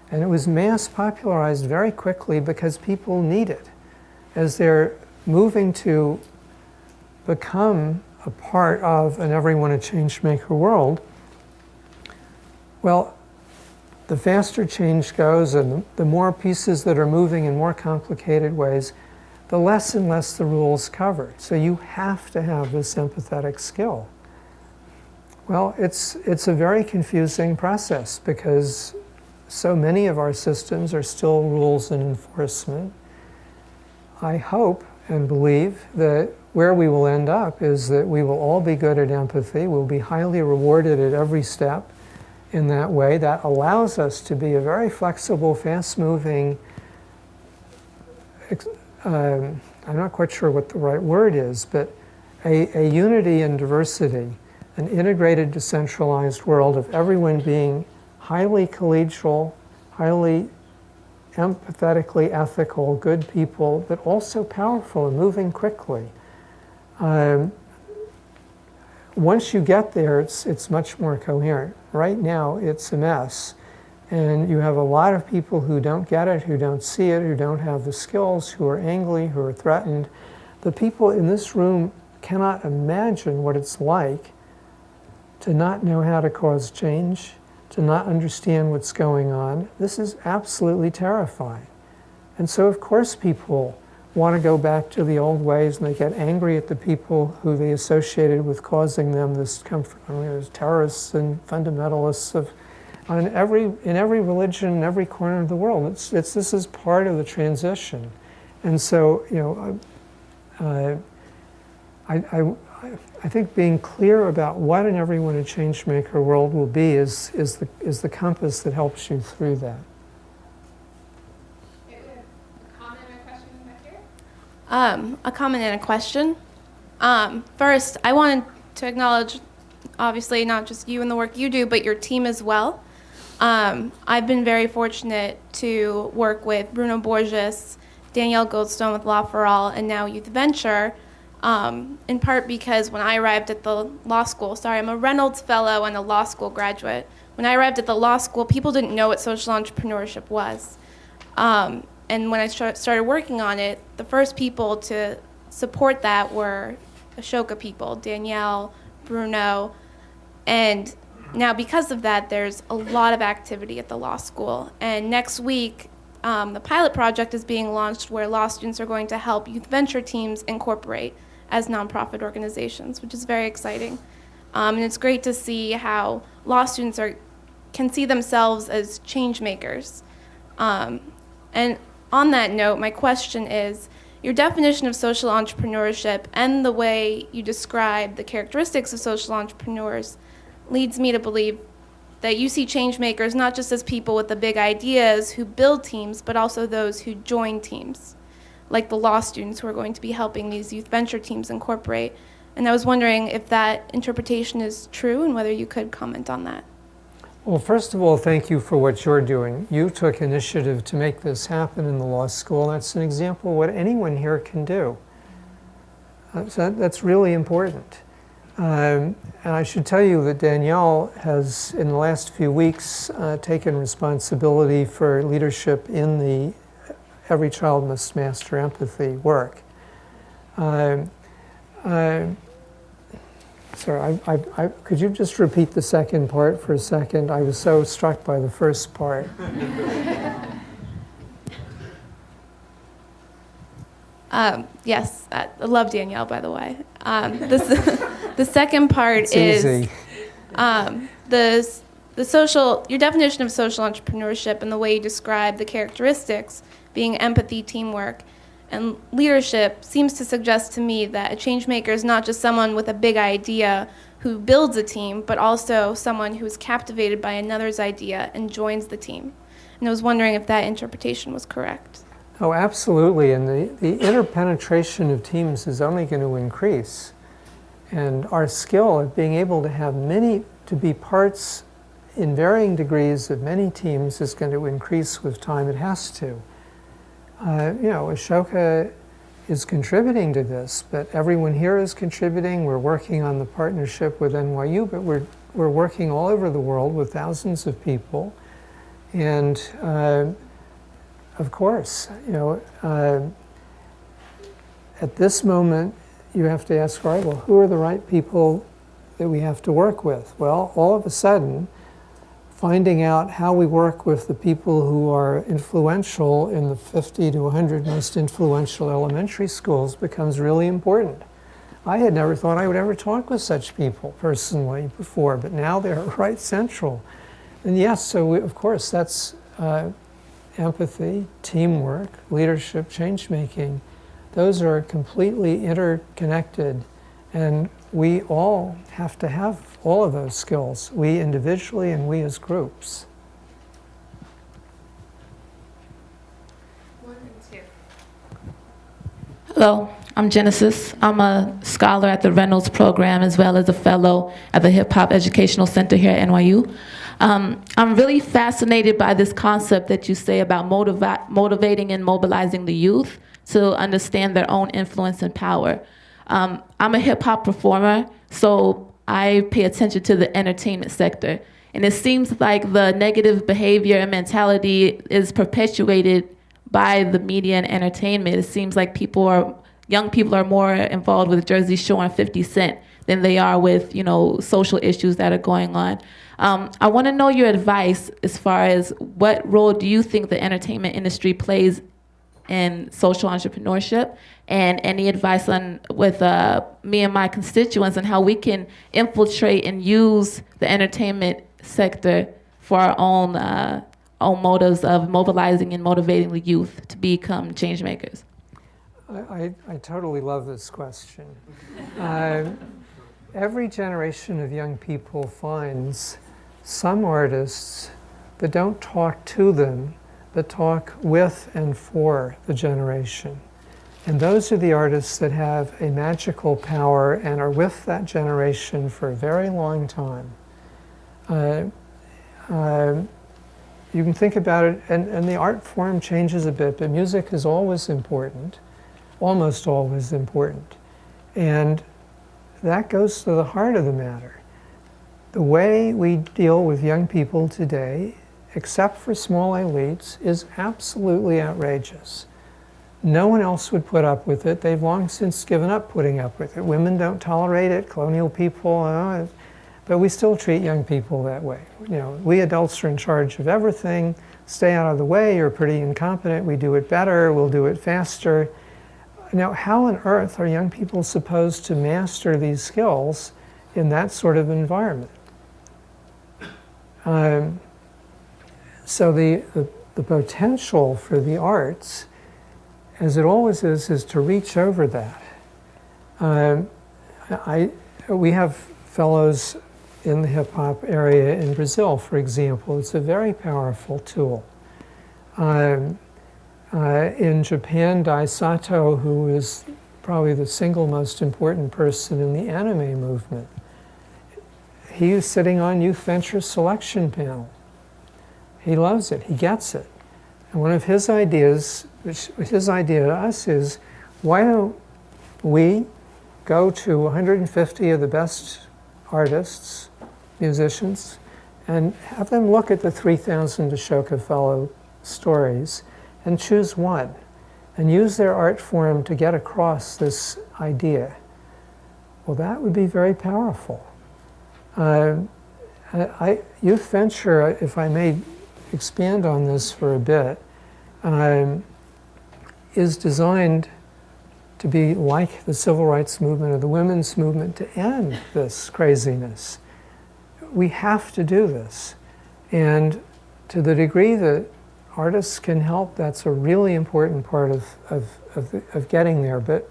And it was mass popularized very quickly because people need it. As they're moving to become a part of an everyone a change-maker world, well, the faster change goes and the more pieces that are moving in more complicated ways, the less and less the rules cover. So you have to have this empathetic skill. Well, it's a very confusing process because so many of our systems are still rules and enforcement. I hope and believe that where we will end up is that we will all be good at empathy. We'll be highly rewarded at every step in that way. That allows us to be a very flexible, fast-moving, I'm not quite sure what the right word is, but a unity and diversity, an integrated, decentralized world of everyone being highly collegial, highly empathetically ethical, good people, but also powerful and moving quickly. Once you get there, it's much more coherent. Right now, it's a mess. And you have a lot of people who don't get it, who don't see it, who don't have the skills, who are angry, who are threatened. The people in this room cannot imagine what it's like to not know how to cause change, to not understand what's going on. This is absolutely terrifying. And so, of course, people want to go back to the old ways, and they get angry at the people who they associated with causing them this comfort. There's terrorists and fundamentalists in every religion, in every corner of the world. This is part of the transition. And so, I think being clear about what an everyone a change-maker world will be is the compass that helps you through that. A comment and a question. First, I wanted to acknowledge, obviously, not just you and the work you do, but your team as well. I've been very fortunate to work with Bruno Borges, Danielle Goldstone with Law for All, and now Youth Venture, in part because when I arrived at the law school, I'm a Reynolds Fellow and a law school graduate. When I arrived at the law school, people didn't know what social entrepreneurship was. And when I started working on it, the first people to support that were Ashoka people, Danielle, Bruno, and now because of that, there's a lot of activity at the law school. And next week, the pilot project is being launched where law students are going to help youth venture teams incorporate as nonprofit organizations, which is very exciting. And it's great to see how law students can see themselves as change makers. And on that note, my question is, your definition of social entrepreneurship and the way you describe the characteristics of social entrepreneurs leads me to believe that you see change makers not just as people with the big ideas who build teams, but also those who join teams, like the law students who are going to be helping these youth venture teams incorporate. And I was wondering if that interpretation is true and whether you could comment on that. Well, first of all, thank you for what you're doing. You took initiative to make this happen in the law school. That's an example of what anyone here can do. So that's really important. And I should tell you that Danielle has, in the last few weeks, taken responsibility for leadership in the Every Child Must Master Empathy work. Sorry, could you just repeat the second part for a second? I was so struck by the first part. Yes, I love Danielle, by the way. The second part It's is easy. Your definition of social entrepreneurship and the way you describe the characteristics being empathy, teamwork, and leadership seems to suggest to me that a change maker is not just someone with a big idea who builds a team, but also someone who is captivated by another's idea and joins the team. And I was wondering if that interpretation was correct. Oh, absolutely. And the interpenetration of teams is only going to increase. And our skill at being able to have to be parts in varying degrees of many teams is going to increase with time. It has to. Ashoka is contributing to this, but everyone here is contributing. We're working on the partnership with NYU, but we're working all over the world with thousands of people. And of course, at this moment, you have to ask, all right, well, who are the right people that we have to work with? Well, all of a sudden, finding out how we work with the people who are influential in the 50 to 100 most influential elementary schools becomes really important. I had never thought I would ever talk with such people personally before, but now they're right central. And yes, so of course, that's empathy, teamwork, leadership, change-making. Those are completely interconnected, and we all have to have all of those skills, we individually and we as groups. 1 and 2. Hello, I'm Genesis. I'm a scholar at the Reynolds program as well as a fellow at the Hip Hop Educational Center here at NYU. I'm really fascinated by this concept that you say about motivating and mobilizing the youth to understand their own influence and power. I'm a hip hop performer, so I pay attention to the entertainment sector. And it seems like the negative behavior and mentality is perpetuated by the media and entertainment. It seems like young people are more involved with Jersey Shore and 50 Cent than they are with, social issues that are going on. I want to know your advice as far as what role do you think the entertainment industry plays in social entrepreneurship, and any advice with me and my constituents on how we can infiltrate and use the entertainment sector for our own motives of mobilizing and motivating the youth to become change makers. I totally love this question. Every generation of young people finds some artists that don't talk to them, but talk with and for the generation. And those are the artists that have a magical power and are with that generation for a very long time. You can think about it, and the art form changes a bit, but music is always important, almost always important. And that goes to the heart of the matter. The way we deal with young people today, except for small elites, is absolutely outrageous. No one else would put up with it. They've long since given up putting up with it. Women don't tolerate it, colonial people, but we still treat young people that way. You know, we adults are in charge of everything. Stay out of the way, you're pretty incompetent, we do it better, we'll do it faster. Now, how on earth are young people supposed to master these skills in that sort of environment? So the potential for the arts, as it always is to reach over that. We have fellows in the hip hop area in Brazil, for example. It's a very powerful tool. In Japan, Dai Sato, who is probably the single most important person in the anime movement, he was sitting on Youth Venture selection panel. He loves it, he gets it. And one of his ideas, his idea to us is, why don't we go to 150 of the best artists, musicians, and have them look at the 3,000 Ashoka Fellow stories and choose one, and use their art form to get across this idea. Well, that would be very powerful. Youth Venture, if I may expand on this for a bit, is designed to be like the civil rights movement or the women's movement to end this craziness. We have to do this. And to the degree that artists can help, that's a really important part of getting there. But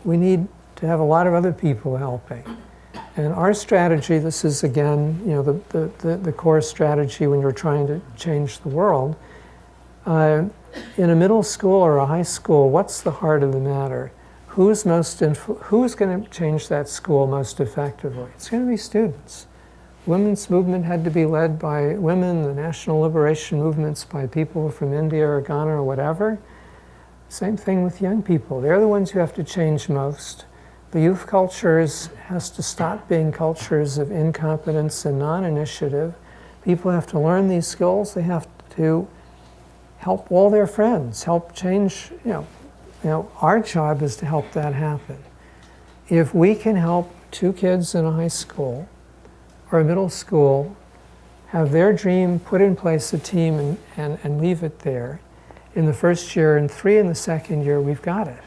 we need to have a lot of other people helping. And our strategy, this is again, you know, the core strategy when you're trying to change the world. In a middle school or a high school, what's the heart of the matter? Who's going to change that school most effectively? It's going to be students. Women's movement had to be led by women, the national liberation movements by people from India or Ghana or whatever. Same thing with young people. They're the ones who have to change most. The youth cultures has to stop being cultures of incompetence and non-initiative. People have to learn these skills. They have to help all their friends, help change, you know, our job is to help that happen. If we can help two kids in a high school or a middle school have their dream, put in place a team and leave it there in the first year and 3 in the second year, we've got it.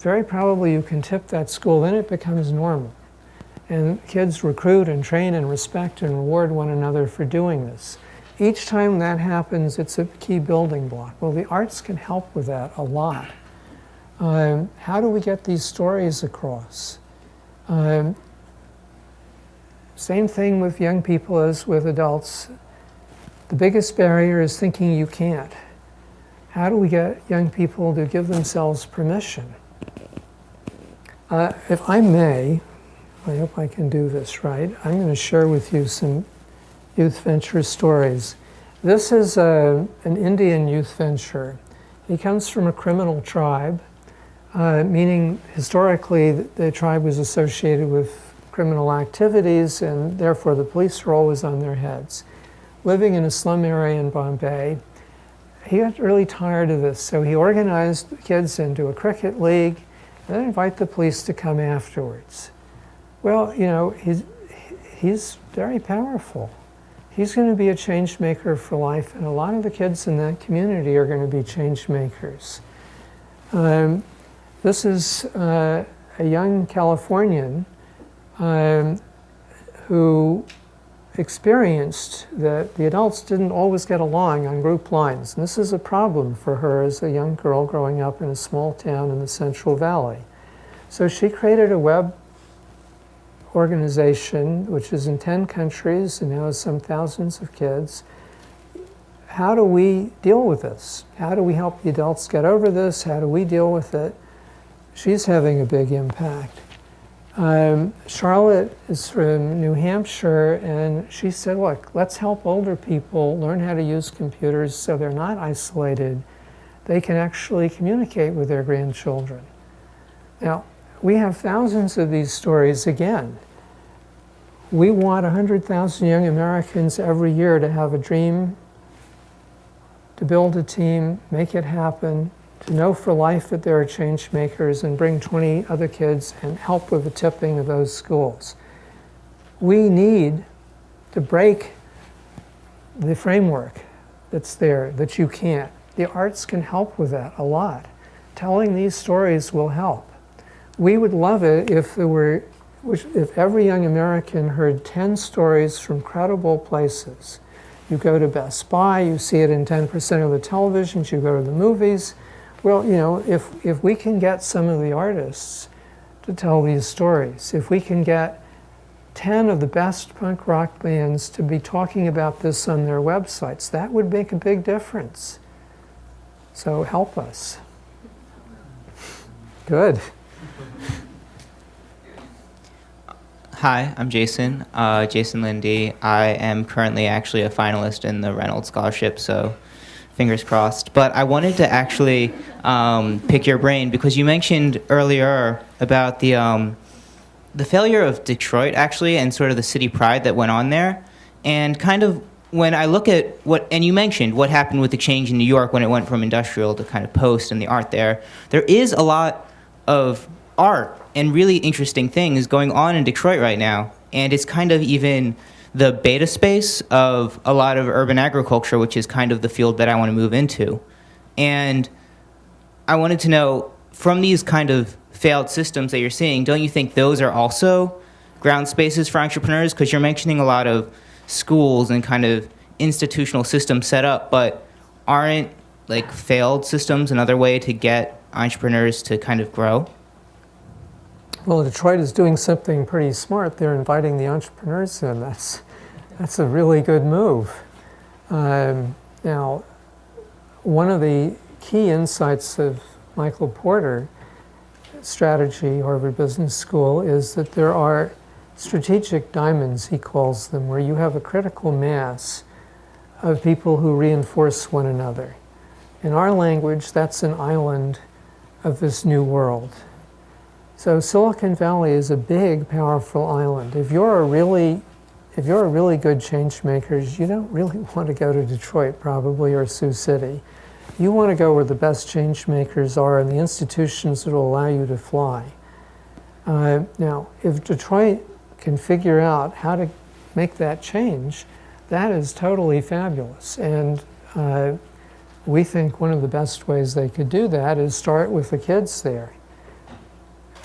Very probably you can tip that school, then it becomes normal. And kids recruit and train and respect and reward one another for doing this. Each time that happens, it's a key building block. Well, the arts can help with that a lot. How do we get these stories across? Same thing with young people as with adults. The biggest barrier is thinking you can't. How do we get young people to give themselves permission? If I may, I hope I can do this right, I'm going to share with you some youth venture stories. This is an Indian youth venture. He comes from a criminal tribe, meaning historically the tribe was associated with criminal activities and therefore the police were always on their heads. Living in a slum area in Bombay, he got really tired of this, so he organized the kids into a cricket league and then invite the police to come afterwards. Well, you know, he's very powerful. He's going to be a change maker for life, and a lot of the kids in that community are going to be change makers. This is a young Californian who experienced that the adults didn't always get along on group lines. And this is a problem for her as a young girl growing up in a small town in the Central Valley. So she created a web organization which is in 10 countries and now has some thousands of kids, how do we deal with this? How do we help the adults get over this? How do we deal with it? She's having a big impact. Charlotte is from New Hampshire, and she said, look, let's help older people learn how to use computers so they're not isolated. They can actually communicate with their grandchildren. Now, we have thousands of these stories again. We want 100,000 young Americans every year to have a dream, to build a team, make it happen, to know for life that there are change makers and bring 20 other kids and help with the tipping of those schools. We need to break the framework that's there, that you can't. The arts can help with that a lot. Telling these stories will help. We would love it if if every young American heard 10 stories from credible places. You go to Best Buy, you see it in 10% of the televisions, you go to the movies. Well, you know, if we can get some of the artists to tell these stories, if we can get 10 of the best punk rock bands to be talking about this on their websites, that would make a big difference. So help us. Good. Hi, I'm Jason, Jason Lindy. I am currently actually a finalist in the Reynolds Scholarship, so fingers crossed. But I wanted to actually pick your brain because you mentioned earlier about the failure of Detroit, actually, and sort of the city pride that went on there. And kind of when I look at and you mentioned what happened with the change in New York when it went from industrial to kind of post and the art there is a lot of art and really interesting things going on in Detroit right now. And it's kind of even the beta space of a lot of urban agriculture, which is kind of the field that I want to move into. And I wanted to know, from these kind of failed systems that you're seeing, don't you think those are also ground spaces for entrepreneurs? Because you're mentioning a lot of schools and kind of institutional systems set up, but aren't like failed systems another way to get entrepreneurs to kind of grow? Well, Detroit is doing something pretty smart. They're inviting the entrepreneurs in. That's a really good move. Now, one of the key insights of Michael Porter's strategy, Harvard Business School, is that there are strategic diamonds, he calls them, where you have a critical mass of people who reinforce one another. In our language, that's an island of this new world. So Silicon Valley is a big, powerful island. If you're a really good change maker, you don't really want to go to Detroit, probably, or Sioux City. You want to go where the best change makers are and the institutions that will allow you to fly. Now, if Detroit can figure out how to make that change, that is totally fabulous. And we think one of the best ways they could do that is start with the kids there.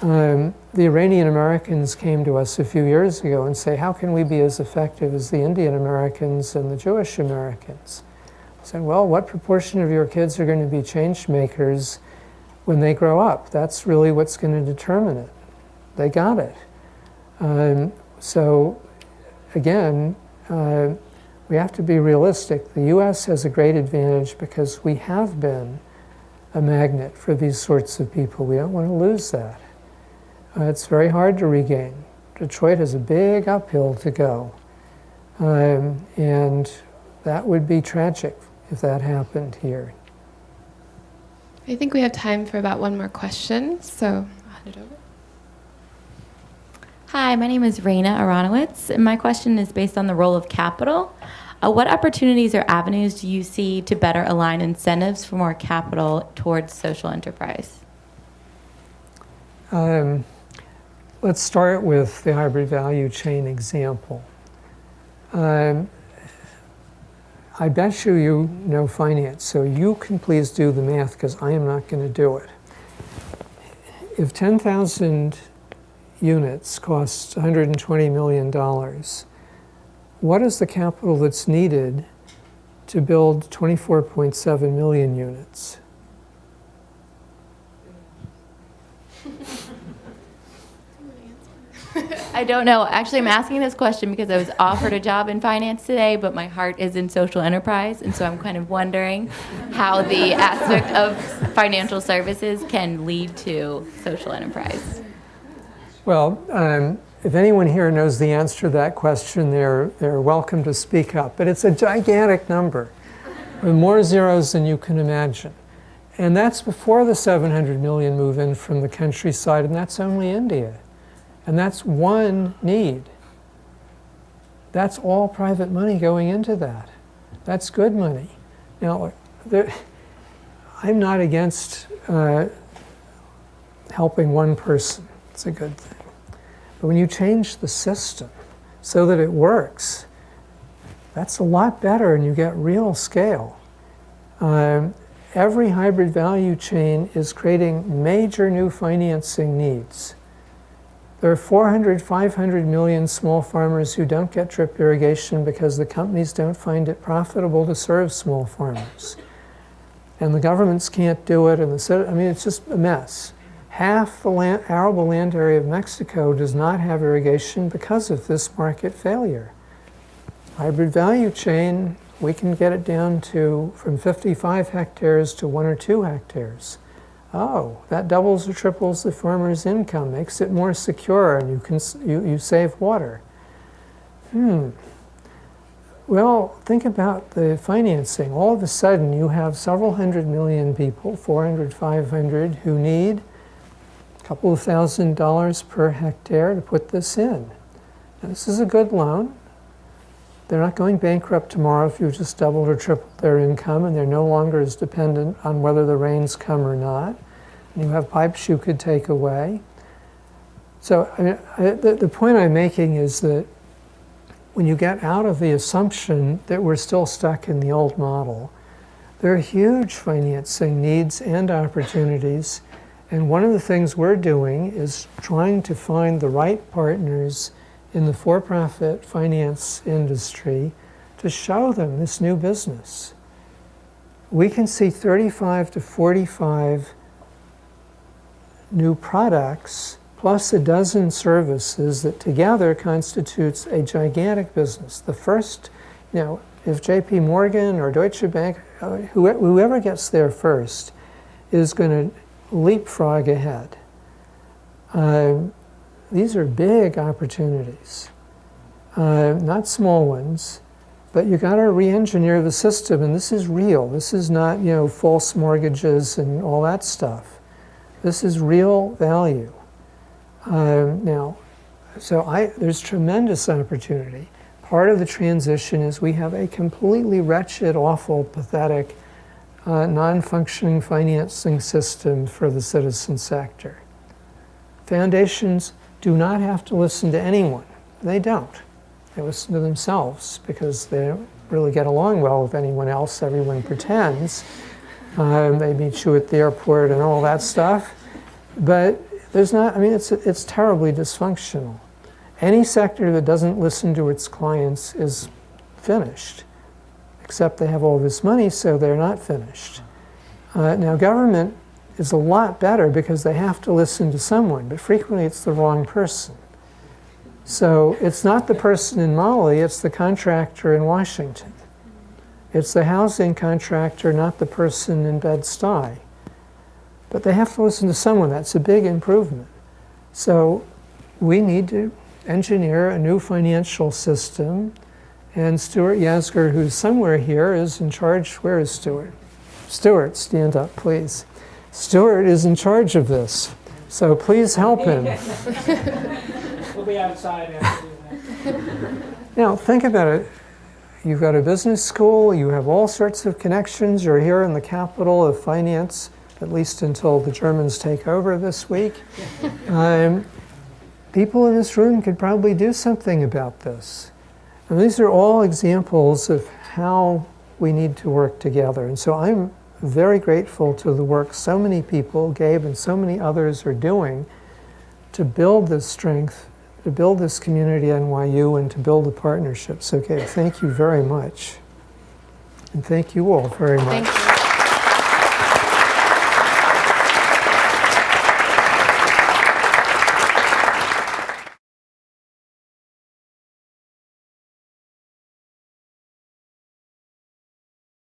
The Iranian Americans came to us a few years ago and say, how can we be as effective as the Indian Americans and the Jewish Americans? I said, well, what proportion of your kids are going to be change makers when they grow up? That's really what's going to determine it. They got it. So again, we have to be realistic. The US has a great advantage because we have been a magnet for these sorts of people. We don't want to lose that. It's very hard to regain. Detroit has a big uphill to go. And that would be tragic if that happened here. I think we have time for about one more question, so I'll hand it over. Hi, my name is Raina Aronowitz, and my question is based on the role of capital. What opportunities or avenues do you see to better align incentives for more capital towards social enterprise? Let's start with the hybrid value chain example. I bet you know finance, so you can please do the math because I am not going to do it. If 10,000 units costs $120 million, what is the capital that's needed to build 24.7 million units? I don't know. Actually, I'm asking this question because I was offered a job in finance today, but my heart is in social enterprise, and so I'm kind of wondering how the aspect of financial services can lead to social enterprise. Well, if anyone here knows the answer to that question, they're welcome to speak up. But it's a gigantic number, with more zeros than you can imagine. And that's before the 700 million move in from the countryside, and that's only India. And that's one need. That's all private money going into that. That's good money. Now, I'm not against helping one person. It's a good thing. But when you change the system so that it works, that's a lot better and you get real scale. Every hybrid value chain is creating major new financing needs. There are 400, 500 million small farmers who don't get drip irrigation because the companies don't find it profitable to serve small farmers. And the governments can't do it, and it's just a mess. Half the arable land area of Mexico does not have irrigation because of this market failure. Hybrid value chain, we can get it down to from 55 hectares to 1 or 2 hectares. Oh, that doubles or triples the farmer's income, makes it more secure, and you save water. Well, think about the financing. All of a sudden, you have several hundred million people, 400, 500, who need a couple of $1,000 per hectare to put this in. Now, this is a good loan. They're not going bankrupt tomorrow if you just doubled or tripled their income, and they're no longer as dependent on whether the rains come or not. And you have pipes you could take away. So the point I'm making is that when you get out of the assumption that we're still stuck in the old model, there are huge financing needs and opportunities. And one of the things we're doing is trying to find the right partners in the for-profit finance industry to show them this new business. We can see 35 to 45 new products plus a dozen services that together constitutes a gigantic business. The first, if JP Morgan or Deutsche Bank, whoever gets there first is going to leapfrog ahead. These are big opportunities, not small ones, but you got to re-engineer the system, and this is real. This is not, false mortgages and all that stuff. This is real value. There's tremendous opportunity. Part of the transition is we have a completely wretched, awful, pathetic, non-functioning financing system for the citizen sector. Foundations do not have to listen to anyone. They don't. They listen to themselves because they don't really get along well with anyone else. Everyone pretends. They meet you at the airport and all that stuff. But there's not, it's terribly dysfunctional. Any sector that doesn't listen to its clients is finished, except they have all this money, so they're not finished. Now, government is a lot better because they have to listen to someone, but frequently it's the wrong person. So it's not the person in Mali, it's the contractor in Washington. It's the housing contractor, not the person in Bed-Stuy. But they have to listen to someone. That's a big improvement. So we need to engineer a new financial system, and Stuart Yasgur, who's somewhere here, is in charge. Where is Stuart? Stuart, stand up, please. Stuart is in charge of this, so please help him. We'll be outside after that. Now, think about it. You've got a business school, you have all sorts of connections, you're here in the capital of finance, at least until the Germans take over this week. People in this room could probably do something about this. And these are all examples of how we need to work together. And so I'm very grateful to the work so many people, Gabe and so many others, are doing to build this strength, to build this community at NYU, and to build the partnerships. So, Gabe, thank you very much. And thank you all very much. Thank you.